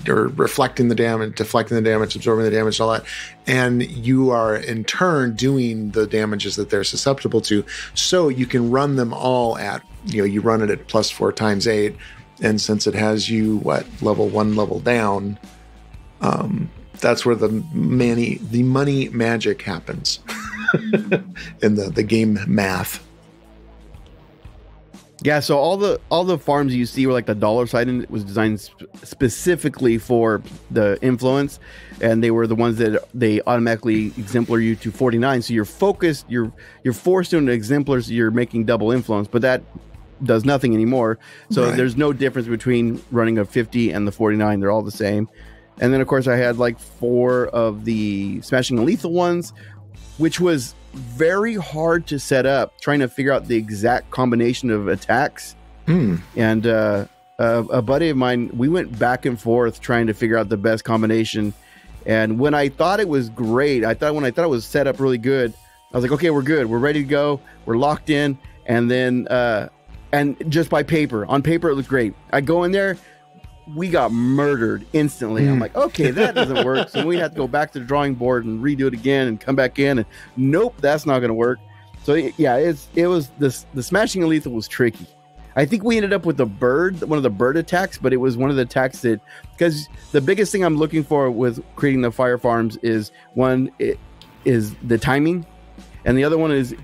or reflecting the damage, deflecting the damage, absorbing the damage, all that, and you are in turn doing the damages that they're susceptible to. So you can run them all at, you run it at +4 × 8, and since it has you level 1 level down, that's where the money magic happens in the game math. Yeah, so all the farms you see were like the dollar sign, and it was designed specifically for the influence, and they were the ones that they automatically exemplar you to 49. So you're focused, you're forced into exemplars, you're making double influence, but that does nothing anymore. So there's no difference between running a 50 and the 49. They're all the same. And then, of course, I had like 4 of the Smashing and Lethal ones, which was very hard to set up, trying to figure out the exact combination of attacks. And a buddy of mine, we went back and forth trying to figure out the best combination. And when I thought it was great, when I thought it was set up really good, I was like, okay, we're good. We're ready to go. We're locked in. And then, and just on paper, it looked great. I go in there. We got murdered instantly. I'm like, okay, that doesn't work. So we had to go back to the drawing board and redo it again and come back in. And nope, that's not going to work. So yeah, it was this. The Smashing and Lethal was tricky. I think we ended up with one of the bird attacks, but it was one of the attacks that, because the biggest thing I'm looking for with creating the fire farms is is the timing. And the other one is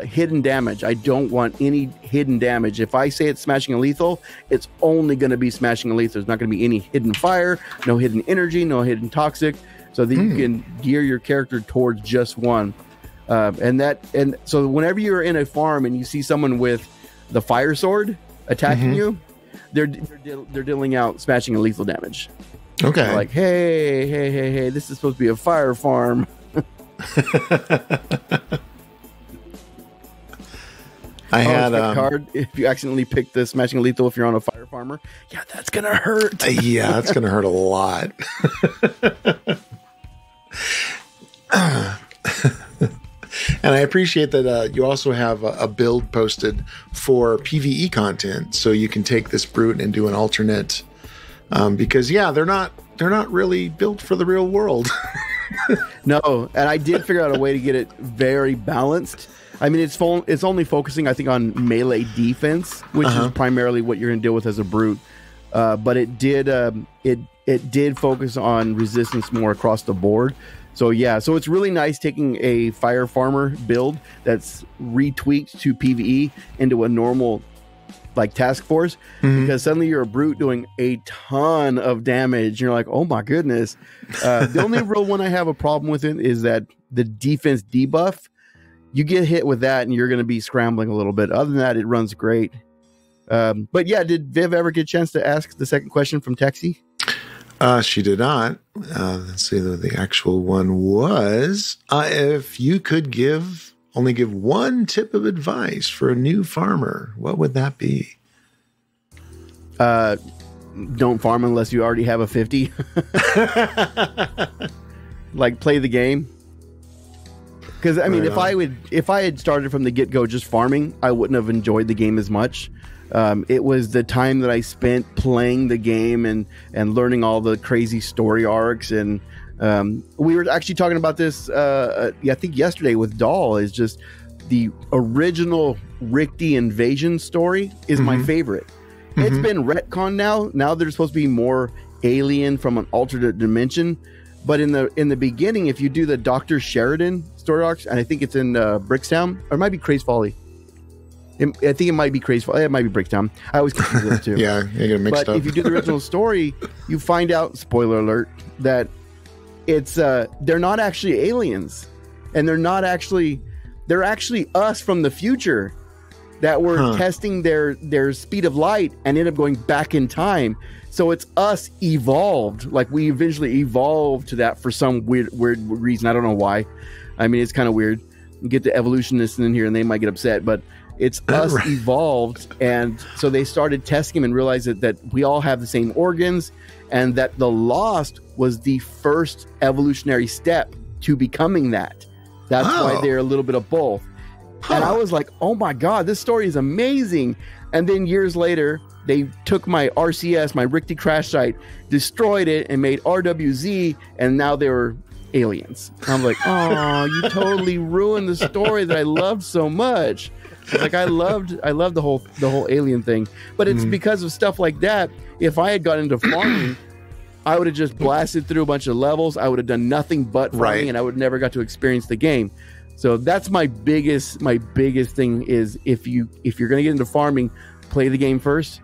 hidden damage. I don't want any hidden damage. If I say it's Smashing and Lethal, it's only going to be Smashing and Lethal. There's not going to be any hidden fire, no hidden energy, no hidden toxic, so that you can gear your character towards just one. And so whenever you're in a farm and you see someone with the fire sword attacking you, they're dealing out Smashing and Lethal damage. Okay. They're like, hey, this is supposed to be a fire farm. I had card if you accidentally pick the Smashing and Lethal if you're on a fire farmer. Yeah, that's gonna hurt. Yeah, that's gonna hurt a lot. And I appreciate that you also have a build posted for PvE content, so you can take this brute and do an alternate. Because they're not really built for the real world. No, and I did figure out a way to get it very balanced. I mean, it's only focusing, I think, on melee defense, which is primarily what you're going to deal with as a brute. But it did focus on resistance more across the board. So yeah, so it's really nice taking a fire farmer build that's retweaked to PvE into a normal like task force, because suddenly you're a brute doing a ton of damage. You're like, oh my goodness. The only real one I have a problem with it is that the defense debuff, you get hit with that and you're going to be scrambling a little bit. Other than that, it runs great. But yeah, did Viv ever get a chance to ask the second question from Texie? She did not. Let's see what the actual one was. If you could only give one tip of advice for a new farmer, what would that be? Don't farm unless you already have a 50. Like, play the game. Because I mean, if I had started from the get-go just farming, I wouldn't have enjoyed the game as much. It was the time that I spent playing the game and learning all the crazy story arcs. And we were actually talking about this, I think yesterday with Doll, is just the original Richter invasion story is my favorite. It's been retconned now. Now there's supposed to be more alien from an alternate dimension. But in the beginning, if you do the Dr. Sheridan story arcs, and I think it's in Brickstown, or it might be Craze Folly. I think it might be Crazy. It might be Brickstown. I always confuse those two. Yeah, you're gonna mix up. But if you do the original story, you find out, spoiler alert, that it's they're not actually aliens, and they're actually us from the future that were testing their speed of light and end up going back in time. So it's us evolved, like we eventually evolved to that for some weird reason. I don't know why. I mean, it's kind of weird. You get the evolutionists in here, and they might get upset, but it's us evolved. And so they started testing him and realized that we all have the same organs, and that the Lost was the first evolutionary step to becoming that. That's why they're a little bit of both. And I was like, oh my God, this story is amazing. And then years later, they took my RCS, my Richter crash site, destroyed it, and made RWZ, and now they were aliens. I'm like, oh, you totally ruined the story that I loved so much. Like, I loved the whole alien thing. But it's because of stuff like that. If I had gotten into farming, I would have just blasted through a bunch of levels. I would have done nothing but farming, and I would never got to experience the game. So that's my biggest thing is if you're going to get into farming, play the game first,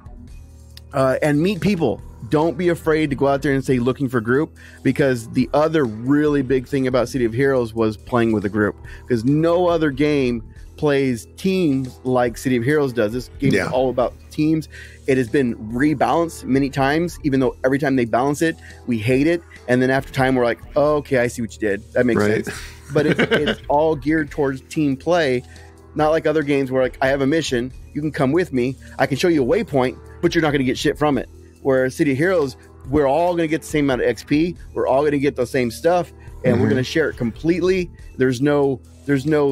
and meet people. Don't be afraid to go out there and say looking for group, because the other really big thing about City of Heroes was playing with a group, because no other game plays teams like City of Heroes does. This game is all about teams. It has been rebalanced many times, even though every time they balance it, we hate it. And then after time, we're like, oh, okay, I see what you did. That makes sense. But it's all geared towards team play. Not like other games where, like, I have a mission, you can come with me, I can show you a waypoint, but you're not going to get shit from it. Where City of Heroes, we're all going to get the same amount of XP, we're all going to get the same stuff, and we're going to share it completely. There's no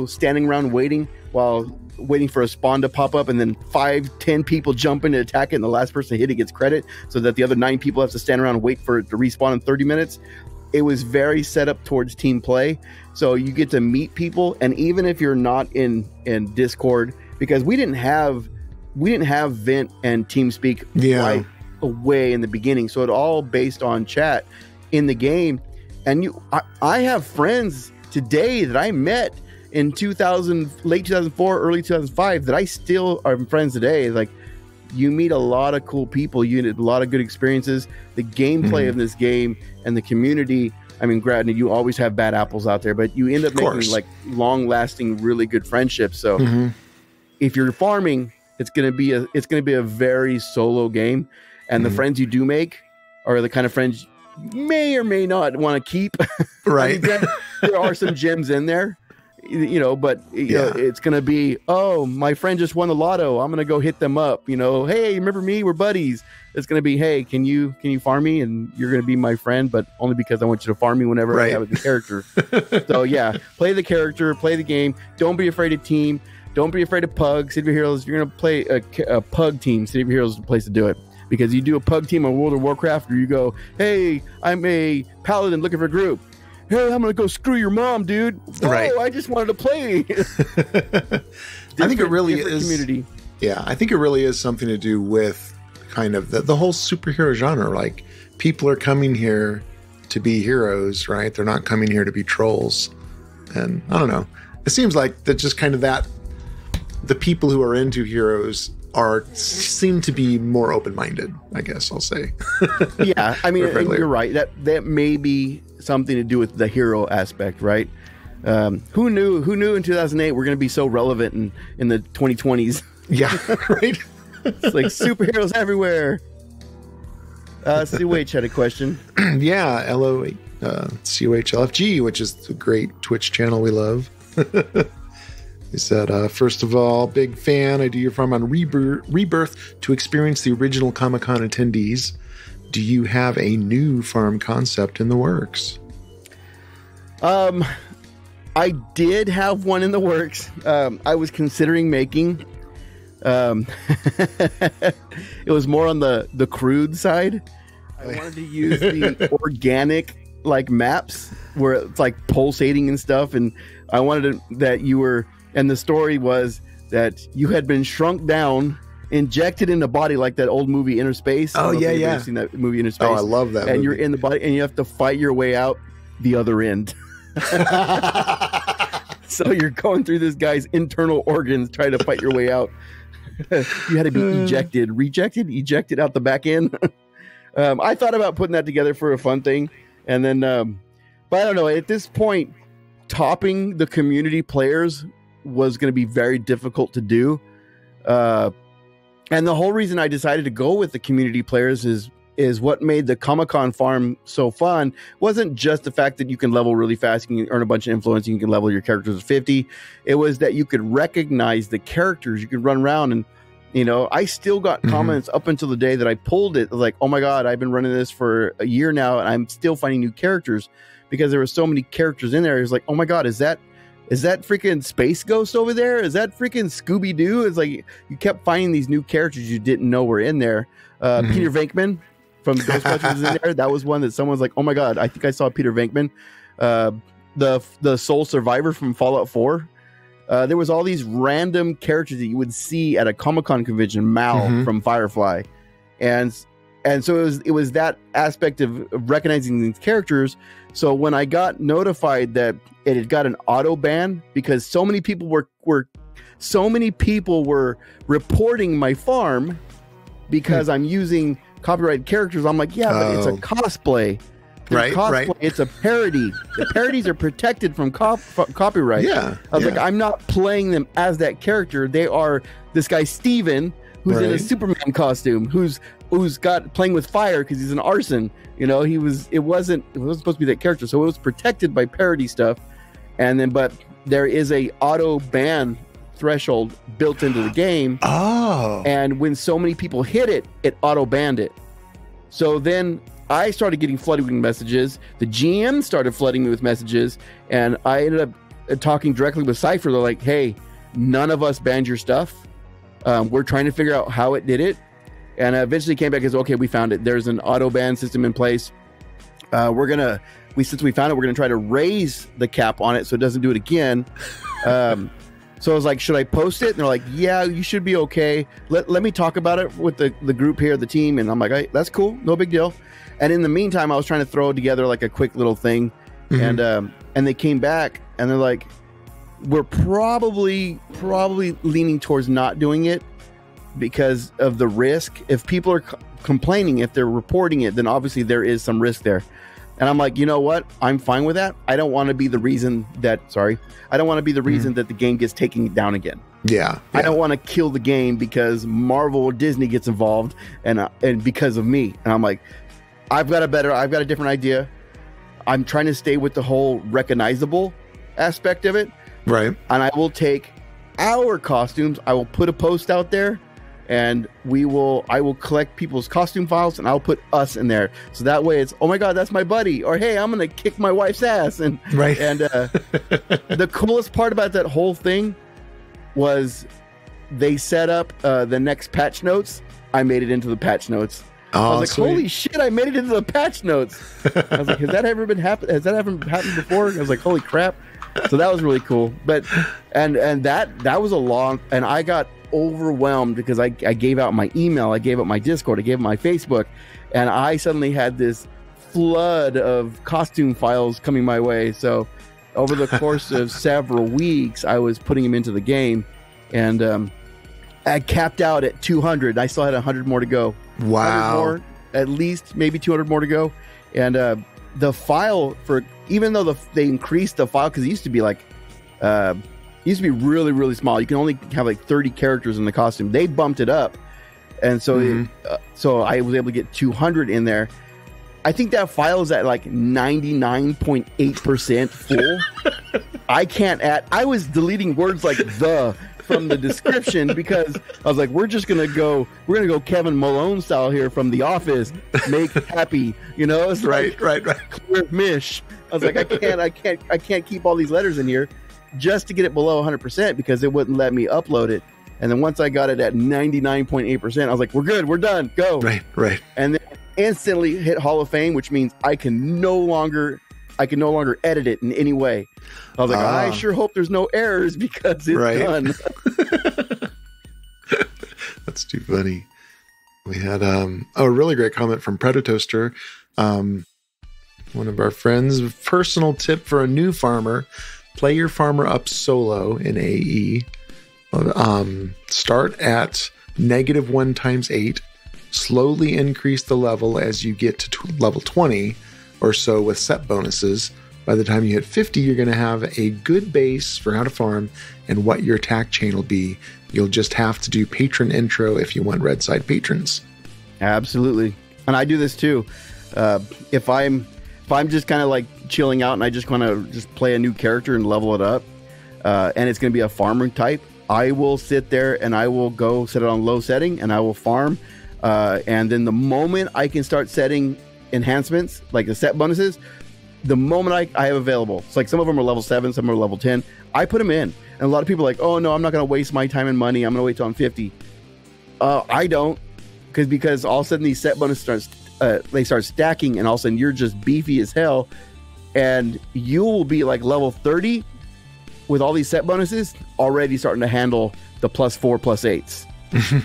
standing around waiting for a spawn to pop up, and then 5-10 people jump in to attack it, and the last person to hit it gets credit, so that the other 9 people have to stand around and wait for it to respawn in 30 minutes. It was very set up towards team play, so you get to meet people. And even if you're not in Discord, because we didn't have Vent and TeamSpeak right away in the beginning, so it all based on chat in the game. And I have friends today that I met in late 2004, early 2005 that I still are friends today. Like, you meet a lot of cool people, you get a lot of good experiences. The gameplay of this game and the community, I mean, granted, you always have bad apples out there, but you end up making like long-lasting, really good friendships. So if you're farming, it's gonna be a very solo game, and the friends you do make are the kind of friends you may or may not want to keep. Right. I mean, there are some gems in there, but it's going to be, oh, my friend just won the lotto, I'm going to go hit them up. Hey, remember me? We're buddies. It's going to be, hey, can you farm me? And you're going to be my friend, but only because I want you to farm me whenever I have the character. So yeah, play the character, play the game. Don't be afraid of team. Don't be afraid of pug. City of Heroes, if you're going to play a pug team, City of Heroes is the place to do it. Because you do a pug team on World of Warcraft, or you go, hey, I'm a paladin looking for a group. Hey, I'm going to go screw your mom, dude. Oh, I just wanted to play. I think it really is. Community. Yeah, I think it really is something to do with kind of the whole superhero genre. Like, people are coming here to be heroes, right? They're not coming here to be trolls. And I don't know. It seems like that just kind of the people who are into heroes seem to be more open-minded, I guess I'll say. Yeah, I mean, you're right. That may be something to do with the hero aspect, right? Who knew in 2008 we're going to be so relevant in the 2020s? Yeah, right. It's like superheroes everywhere. COH had a question. Yeah, COHLFG, which is the great Twitch channel we love. He said, first of all, big fan. I do your farm on Rebirth to experience the original Comic-Con attendees. Do you have a new farm concept in the works? I did have one in the works. I was considering making. It was more on the crude side. I wanted to use the organic like maps where it's like pulsating and stuff, and I wanted that you were. And the story was that you had been shrunk down, injected in the body like that old movie Inner Space. Oh, yeah. I've seen that movie Inner Space. Oh, I love that And movie. you're in the body, and you have to fight your way out the other end. So you're going through this guy's internal organs trying to fight your way out. You had to be ejected out the back end. I thought about putting that together for a fun thing. And then, but I don't know. At this point, topping the community players was going to be very difficult to do. And the whole reason I decided to go with the community players is what made the Comic-Con farm so fun. Wasn't just the fact that you can level really fast, you can earn a bunch of influence, you can level your characters to 50. It was that you could recognize the characters. You could run around and, I still got comments up until the day that I pulled it. Like, oh my God, I've been running this for a year now and I'm still finding new characters because there were so many characters in there. It was like, oh my God, is that freaking Space Ghost over there? Is that freaking Scooby-Doo? It's like you kept finding these new characters you didn't know were in there. Peter Venkman from Ghostbusters is in there. That was one that someone's like, oh my God, I think I saw Peter Venkman. The Soul Survivor from Fallout 4. There was all these random characters that you would see at a Comic-Con convention. Mal from Firefly. And so it was that aspect of recognizing these characters. So when I got notified that it had got an auto ban because so many people were reporting my farm because I'm using copyrighted characters, I'm like, but it's a cosplay. Right. It's a parody. The parodies are protected from copyright. Yeah. I was like, I'm not playing them as that character. They are this guy Steven, who's in a Superman costume, who's got playing with fire because he's an arson. It wasn't supposed to be that character, so it was protected by parody stuff. And then, but there is a auto ban threshold built into the game. Oh. And when so many people hit it, it auto banned it. So then I started getting flooded with messages. The GM started flooding me with messages, and I ended up talking directly with Cypher. They're like, "Hey, none of us banned your stuff. We're trying to figure out how it did it." And eventually came back and said, okay, we found it. There's an auto ban system in place. Since we found it, we're gonna try to raise the cap on it so it doesn't do it again. So I was like, should I post it? And they're like, yeah, you should be okay. Let me talk about it with the group here, the team. And I'm like, hey, that's cool, no big deal. And in the meantime, I was trying to throw together like a quick little thing, and they came back and they're like, we're probably leaning towards not doing it because of the risk. If people are complaining, if they're reporting it, then obviously there is some risk there. And I'm like, you know what? I'm fine with that. I don't want to be the reason that the game gets taken down again. Yeah. I don't want to kill the game because Marvel or Disney gets involved and because of me. And I'm like, I've got a different idea. I'm trying to stay with the whole recognizable aspect of it. Right. And I will take our costumes. I will put a post out there, and I will collect people's costume files, and I'll put us in there. So that way it's, oh my God, that's my buddy. Or, hey, I'm going to kick my wife's ass. And the coolest part about that whole thing was they set up the next patch notes. I made it into the patch notes. I was like, sweet. Holy shit, I made it into the patch notes. I was like, has that ever happened before? I was like, holy crap. So that was really cool. But and that was a long, and I got overwhelmed because I gave out my email, I gave out my Discord, I gave out my Facebook, and I suddenly had this flood of costume files coming my way. So over the course of several weeks, I was putting them into the game, and I capped out at 200. I still had 100 more to go. Wow. 100 more, at least maybe 200 more to go. And the file for, even though they increased the file, because it used to be like, it used to be really, really small. You can only have like 30 characters in the costume. They bumped it up. And so, so I was able to get 200 in there. I think that file is at like 99.8% full. I can't add. I was deleting words like "the" from the description because I was like, we're gonna go Kevin Malone style here from The Office. Make happy, It's right. Clear mish. I was like, I can't keep all these letters in here just to get it below 100% because it wouldn't let me upload it. And then once I got it at 99.8%, I was like, we're good, we're done, go. Right. And then instantly hit Hall of Fame, which means I can no longer edit it in any way. I was like, I sure hope there's no errors because it's done. That's too funny. We had a really great comment from Predatoaster. One of our friends, personal tip for a new farmer: play your farmer up solo in AE. Start at -1 × 8. Slowly increase the level as you get to level 20 or so with set bonuses. By the time you hit 50, you're going to have a good base for how to farm and what your attack chain will be. You'll just have to do patron intro if you want red side patrons. Absolutely. And I do this too. If I'm just kind of like chilling out and I just want to just play a new character and level it up, and it's going to be a farmer type, I will sit there and I will go set it on low setting and I will farm. And then the moment I can start setting enhancements, like the set bonuses, the moment I have available. It's like some of them are level 7, some are level 10. I put them in. And a lot of people are like, oh no, I'm not going to waste my time and money. I'm going to wait till I'm 50. I don't. Because all of a sudden these set bonuses they start stacking and all of a sudden you're just beefy as hell. And you will be like level 30 with all these set bonuses already starting to handle the +4, +8s.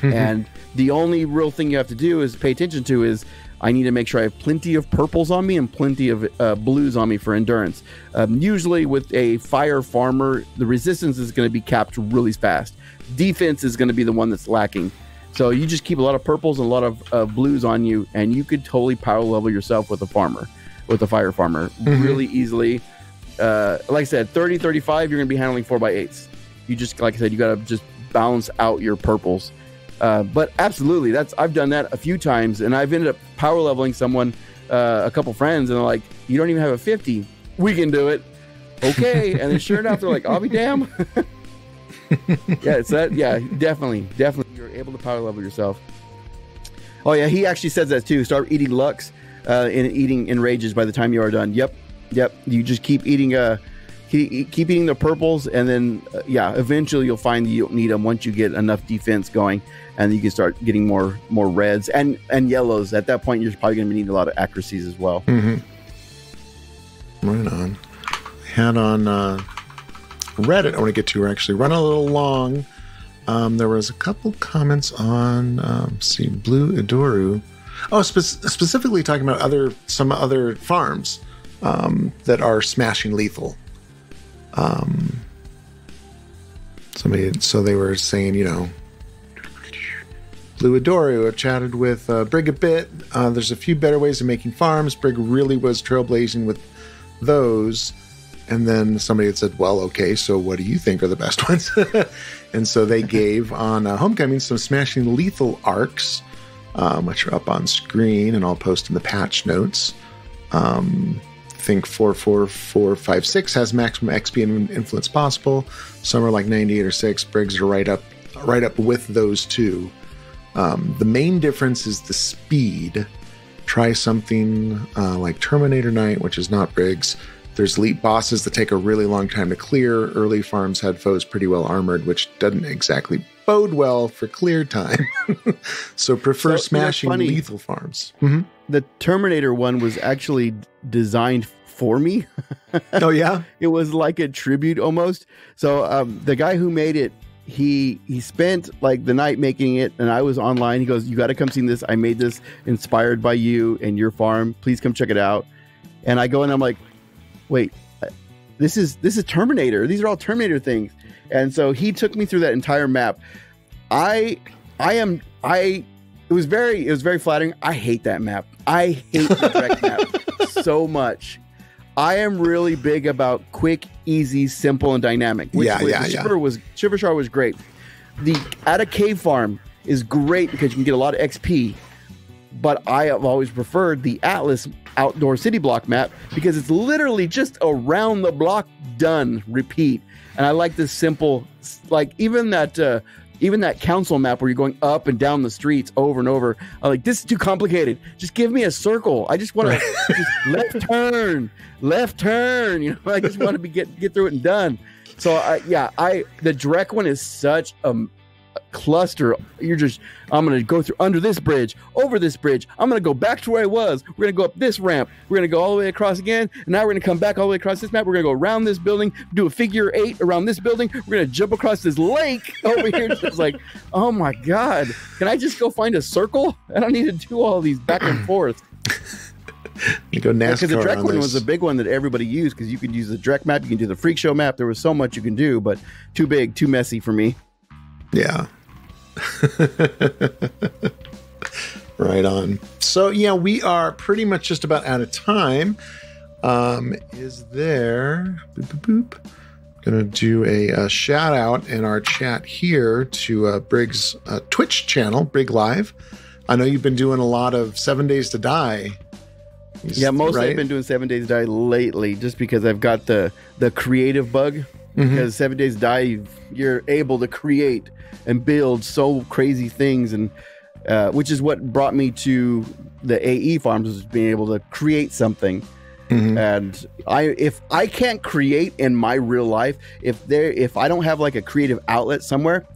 And the only real thing you have to do is pay attention to is I need to make sure I have plenty of purples on me and plenty of blues on me for endurance. Usually with a fire farmer, the resistance is going to be capped really fast. Defense is going to be the one that's lacking. So you just keep a lot of purples and a lot of blues on you, and you could totally power level yourself with a fire farmer really easily. Like I said, 30, 35, you're going to be handling 4x8s. You just, like I said, you got to just balance out your purples. But absolutely, I've done that a few times, and I've ended up power leveling someone, a couple friends, and they're like, you don't even have a 50. We can do it. Okay. And then sure enough, they're like, I'll be damned. Yeah, it's that. Yeah, definitely. You're able to power level yourself. Oh yeah, he actually says that too. Start eating Lux and eating Enrages by the time you are done. Yep. You just keep eating keep eating the purples, and then eventually you'll find you don't need them once you get enough defense going, and you can start getting more reds and yellows. At that point, you're probably going to need a lot of accuracies as well. Right on. We had on Reddit, I want to get to. We're actually running a little long. There was a couple comments on Blue Idoru. Oh, specifically talking about some other farms that are smashing lethal. So they were saying, Blue Idoru, I chatted with Brigg a bit. There's a few better ways of making farms. Brigg really was trailblazing with those. And then somebody had said, well, okay, so what do you think are the best ones? And so they gave on Homecoming some smashing lethal arcs, which are up on screen, and I'll post in the patch notes. I think 44456 has maximum XP and influence possible. Some are like 98 or 6. Briggs are right up with those two. The main difference is the speed. Try something like Terminator Knight, which is not Briggs. There's elite bosses that take a really long time to clear. Early farms had foes pretty well armored, which doesn't exactly bode well for clear time. So prefer smashing lethal farms. Mm-hmm. The Terminator one was actually designed for me. Oh, yeah? It was like a tribute almost. So the guy who made it, he spent like the night making it, and I was online. He goes, you got to come see this. I made this inspired by you and your farm. Please come check it out. And I go and I'm like, wait, this is Terminator. These are all Terminator things. And so he took me through that entire map. it was very flattering. I hate that map. I hate the direct map so much. I am really big about quick, easy, simple, and dynamic. Shivershar was great. The At a Cave Farm is great because you can get a lot of XP. But I have always preferred the Atlas outdoor city block map because it's literally just around the block, done, repeat. And I like this simple, like even that council map where you're going up and down the streets over and over. I'm like, this is too complicated. Just give me a circle. I just want to just left turn. You know, I just want to get through it and done. So the direct one is such a cluster. I'm going to go through under this bridge, over this bridge. I'm going to go back to where I was. We're going to go up this ramp. We're going to go all the way across again. And now we're going to come back all the way across this map. We're going to go around this building, do a figure 8 around this building. We're going to jump across this lake over here. Just like, oh my God, can I just go find a circle? I don't need to do all these back and forth. You go NASCAR. Because the direct one was a big one that everybody used because you could use the direct map. You can do the freak show map. There was so much you can do, but too big, too messy for me. Yeah. Right on. So yeah, we are pretty much just about out of time. Is there gonna do a shout out in our chat here to Brigg's Twitch channel, Brigg Live. I know you've been doing a lot of 7 Days to Die. Mostly I've been doing 7 Days to Die lately just because I've got the creative bug. Because 7 Days to Die, you're able to create and build so crazy things, and which is what brought me to the AE farms, was being able to create something. And if I can't create in my real life, if I don't have like a creative outlet somewhere,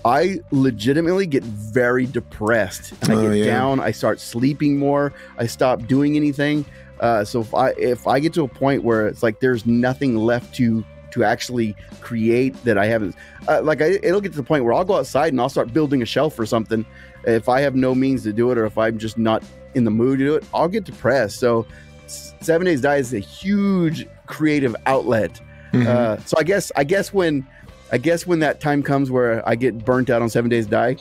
I legitimately get very depressed. And I get down. I start sleeping more. I stop doing anything. So if I get to a point where it's like there's nothing left to actually create that I haven't, it'll get to the point where I'll go outside and I'll start building a shelf or something. If I have no means to do it, or if I'm just not in the mood to do it, I'll get depressed. So 7 Days to Die is a huge creative outlet. So I guess when that time comes where I get burnt out on 7 Days to Die,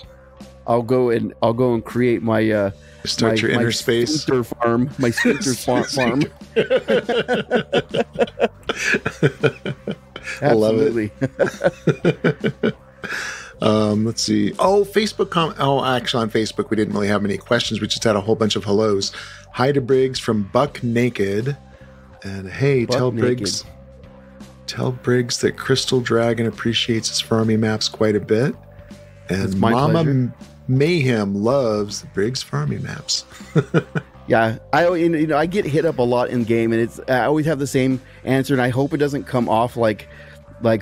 I'll go and create my start your inner space farm, my sphincter farm. Absolutely. Let's see. Oh, Facebook actually on Facebook we didn't really have many questions. We just had a whole bunch of hellos. Hi to Briggs from Buck Naked, and hey, tell Briggs that Crystal Dragon appreciates his farming maps quite a bit, and Mama Mayhem loves Briggs farming maps. Yeah, I get hit up a lot in game, and I always have the same answer, and I hope it doesn't come off like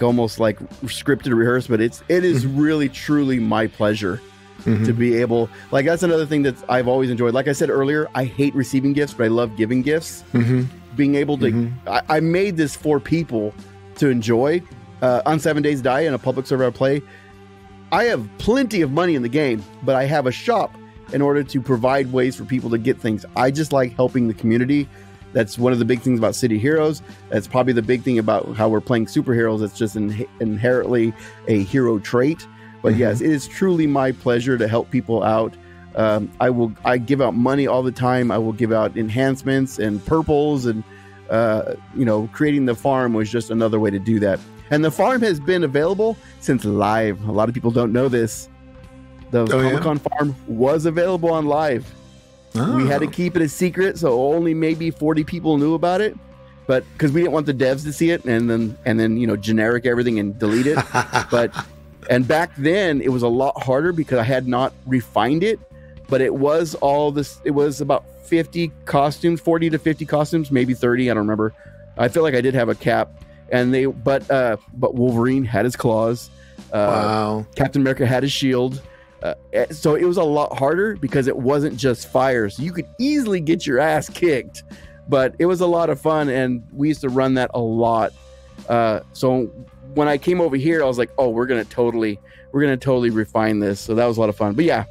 almost like scripted or rehearsed, but it is really truly my pleasure to be able, like, that's another thing that I've always enjoyed. Like I said earlier, I hate receiving gifts, but I love giving gifts. Being able to, I made this for people to enjoy. On 7 Days to Die in a public server I play, I have plenty of money in the game, but I have a shop in order to provide ways for people to get things. I just like helping the community. That's one of the big things about City Heroes. That's probably the big thing about how we're playing superheroes. It's just inherently a hero trait. But yes, it is truly my pleasure to help people out. I give out money all the time. I will give out enhancements and purples, and creating the farm was just another way to do that. And the farm has been available since live. A lot of people don't know this. The Comic-Con farm was available on live. We had to keep it a secret, so only maybe 40 people knew about it. But because we didn't want the devs to see it, and then generic everything and delete it. And back then it was a lot harder because I had not refined it. But it was all this. It was about 50 costumes, 40 to 50 costumes, maybe 30. I don't remember. I feel like I did have a cap. But Wolverine had his claws. Wow. Captain America had his shield. So it was a lot harder because it wasn't just fire. So you could easily get your ass kicked, but it was a lot of fun, and we used to run that a lot. So when I came over here, I was like, oh, we're gonna totally refine this. So that was a lot of fun. But yeah,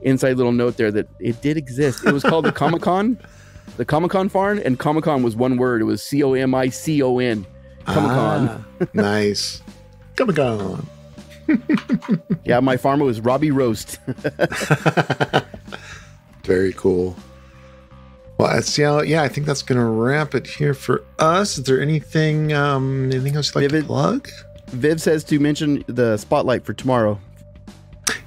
inside little note there that it did exist. It was called the Comic-Con, the Comic-Con farm, and Comic-Con was one word. It was COMICON. Comic-Con. Nice. Comic-Con. Yeah, my farmer was Robbie Roast. Very cool. Well, I think that's going to wrap it here for us. Is there anything else you'd like to plug? Viv says to mention the spotlight for tomorrow.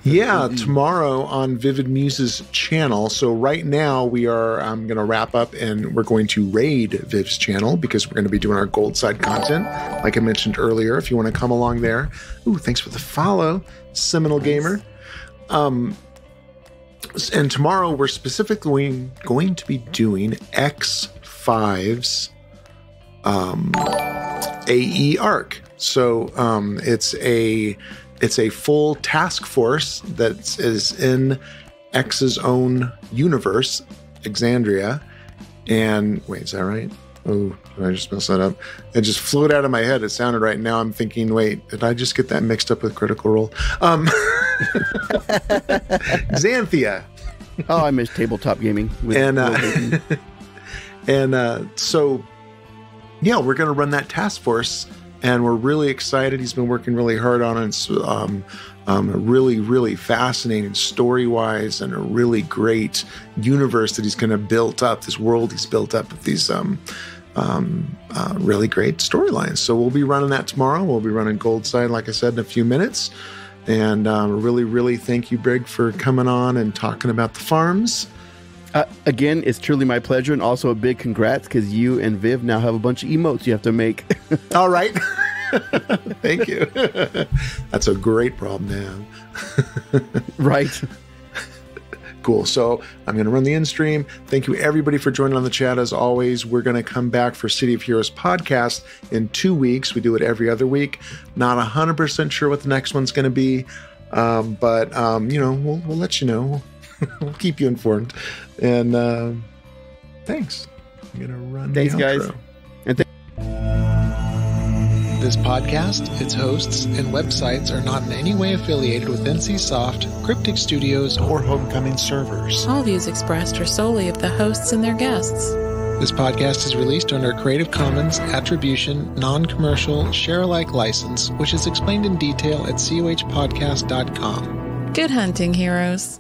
Yeah, tomorrow on Vivid Muse's channel. So right now I'm going to wrap up and we're going to raid Viv's channel because we're going to be doing our gold side content. Like I mentioned earlier, if you want to come along there. Ooh, thanks for the follow, Seminole Gamer. And tomorrow we're specifically going to be doing X5's AE arc. So it's a full task force that is in X's own universe, Exandria. And wait, is that right? Oh, did I just mess that up? It just flew out of my head. It sounded right. Now I'm thinking, wait, did I just get that mixed up with Critical Role? Xanthia. Oh, I missed tabletop gaming. So, yeah, we're going to run that task force. And we're really excited. He's been working really hard on it. It's really, really fascinating story-wise and a really great universe that he's kind of built up, this world he's built up with these really great storylines. So we'll be running that tomorrow. We'll be running Gold Side, like I said, in a few minutes. And really, really thank you, Brigg, for coming on and talking about the farms. Again, it's truly my pleasure, and also a big congrats because you and Viv now have a bunch of emotes you have to make. All right. Thank you. That's a great problem to have. Right. Cool. So I'm going to run the end stream. Thank you, everybody, for joining on the chat. As always, we're going to come back for City of Heroes podcast in 2 weeks. We do it every other week. Not 100% sure what the next one's going to be, but we'll let you know. We'll keep you informed. And thanks. I'm going to run Thanks, the outro. Guys. And this podcast, its hosts, and websites are not in any way affiliated with NCSoft, Cryptic Studios, or Homecoming servers. All views expressed are solely of the hosts and their guests. This podcast is released under a Creative Commons Attribution, Non-Commercial, Share-alike license, which is explained in detail at CoHPodcast.com. Good hunting, heroes.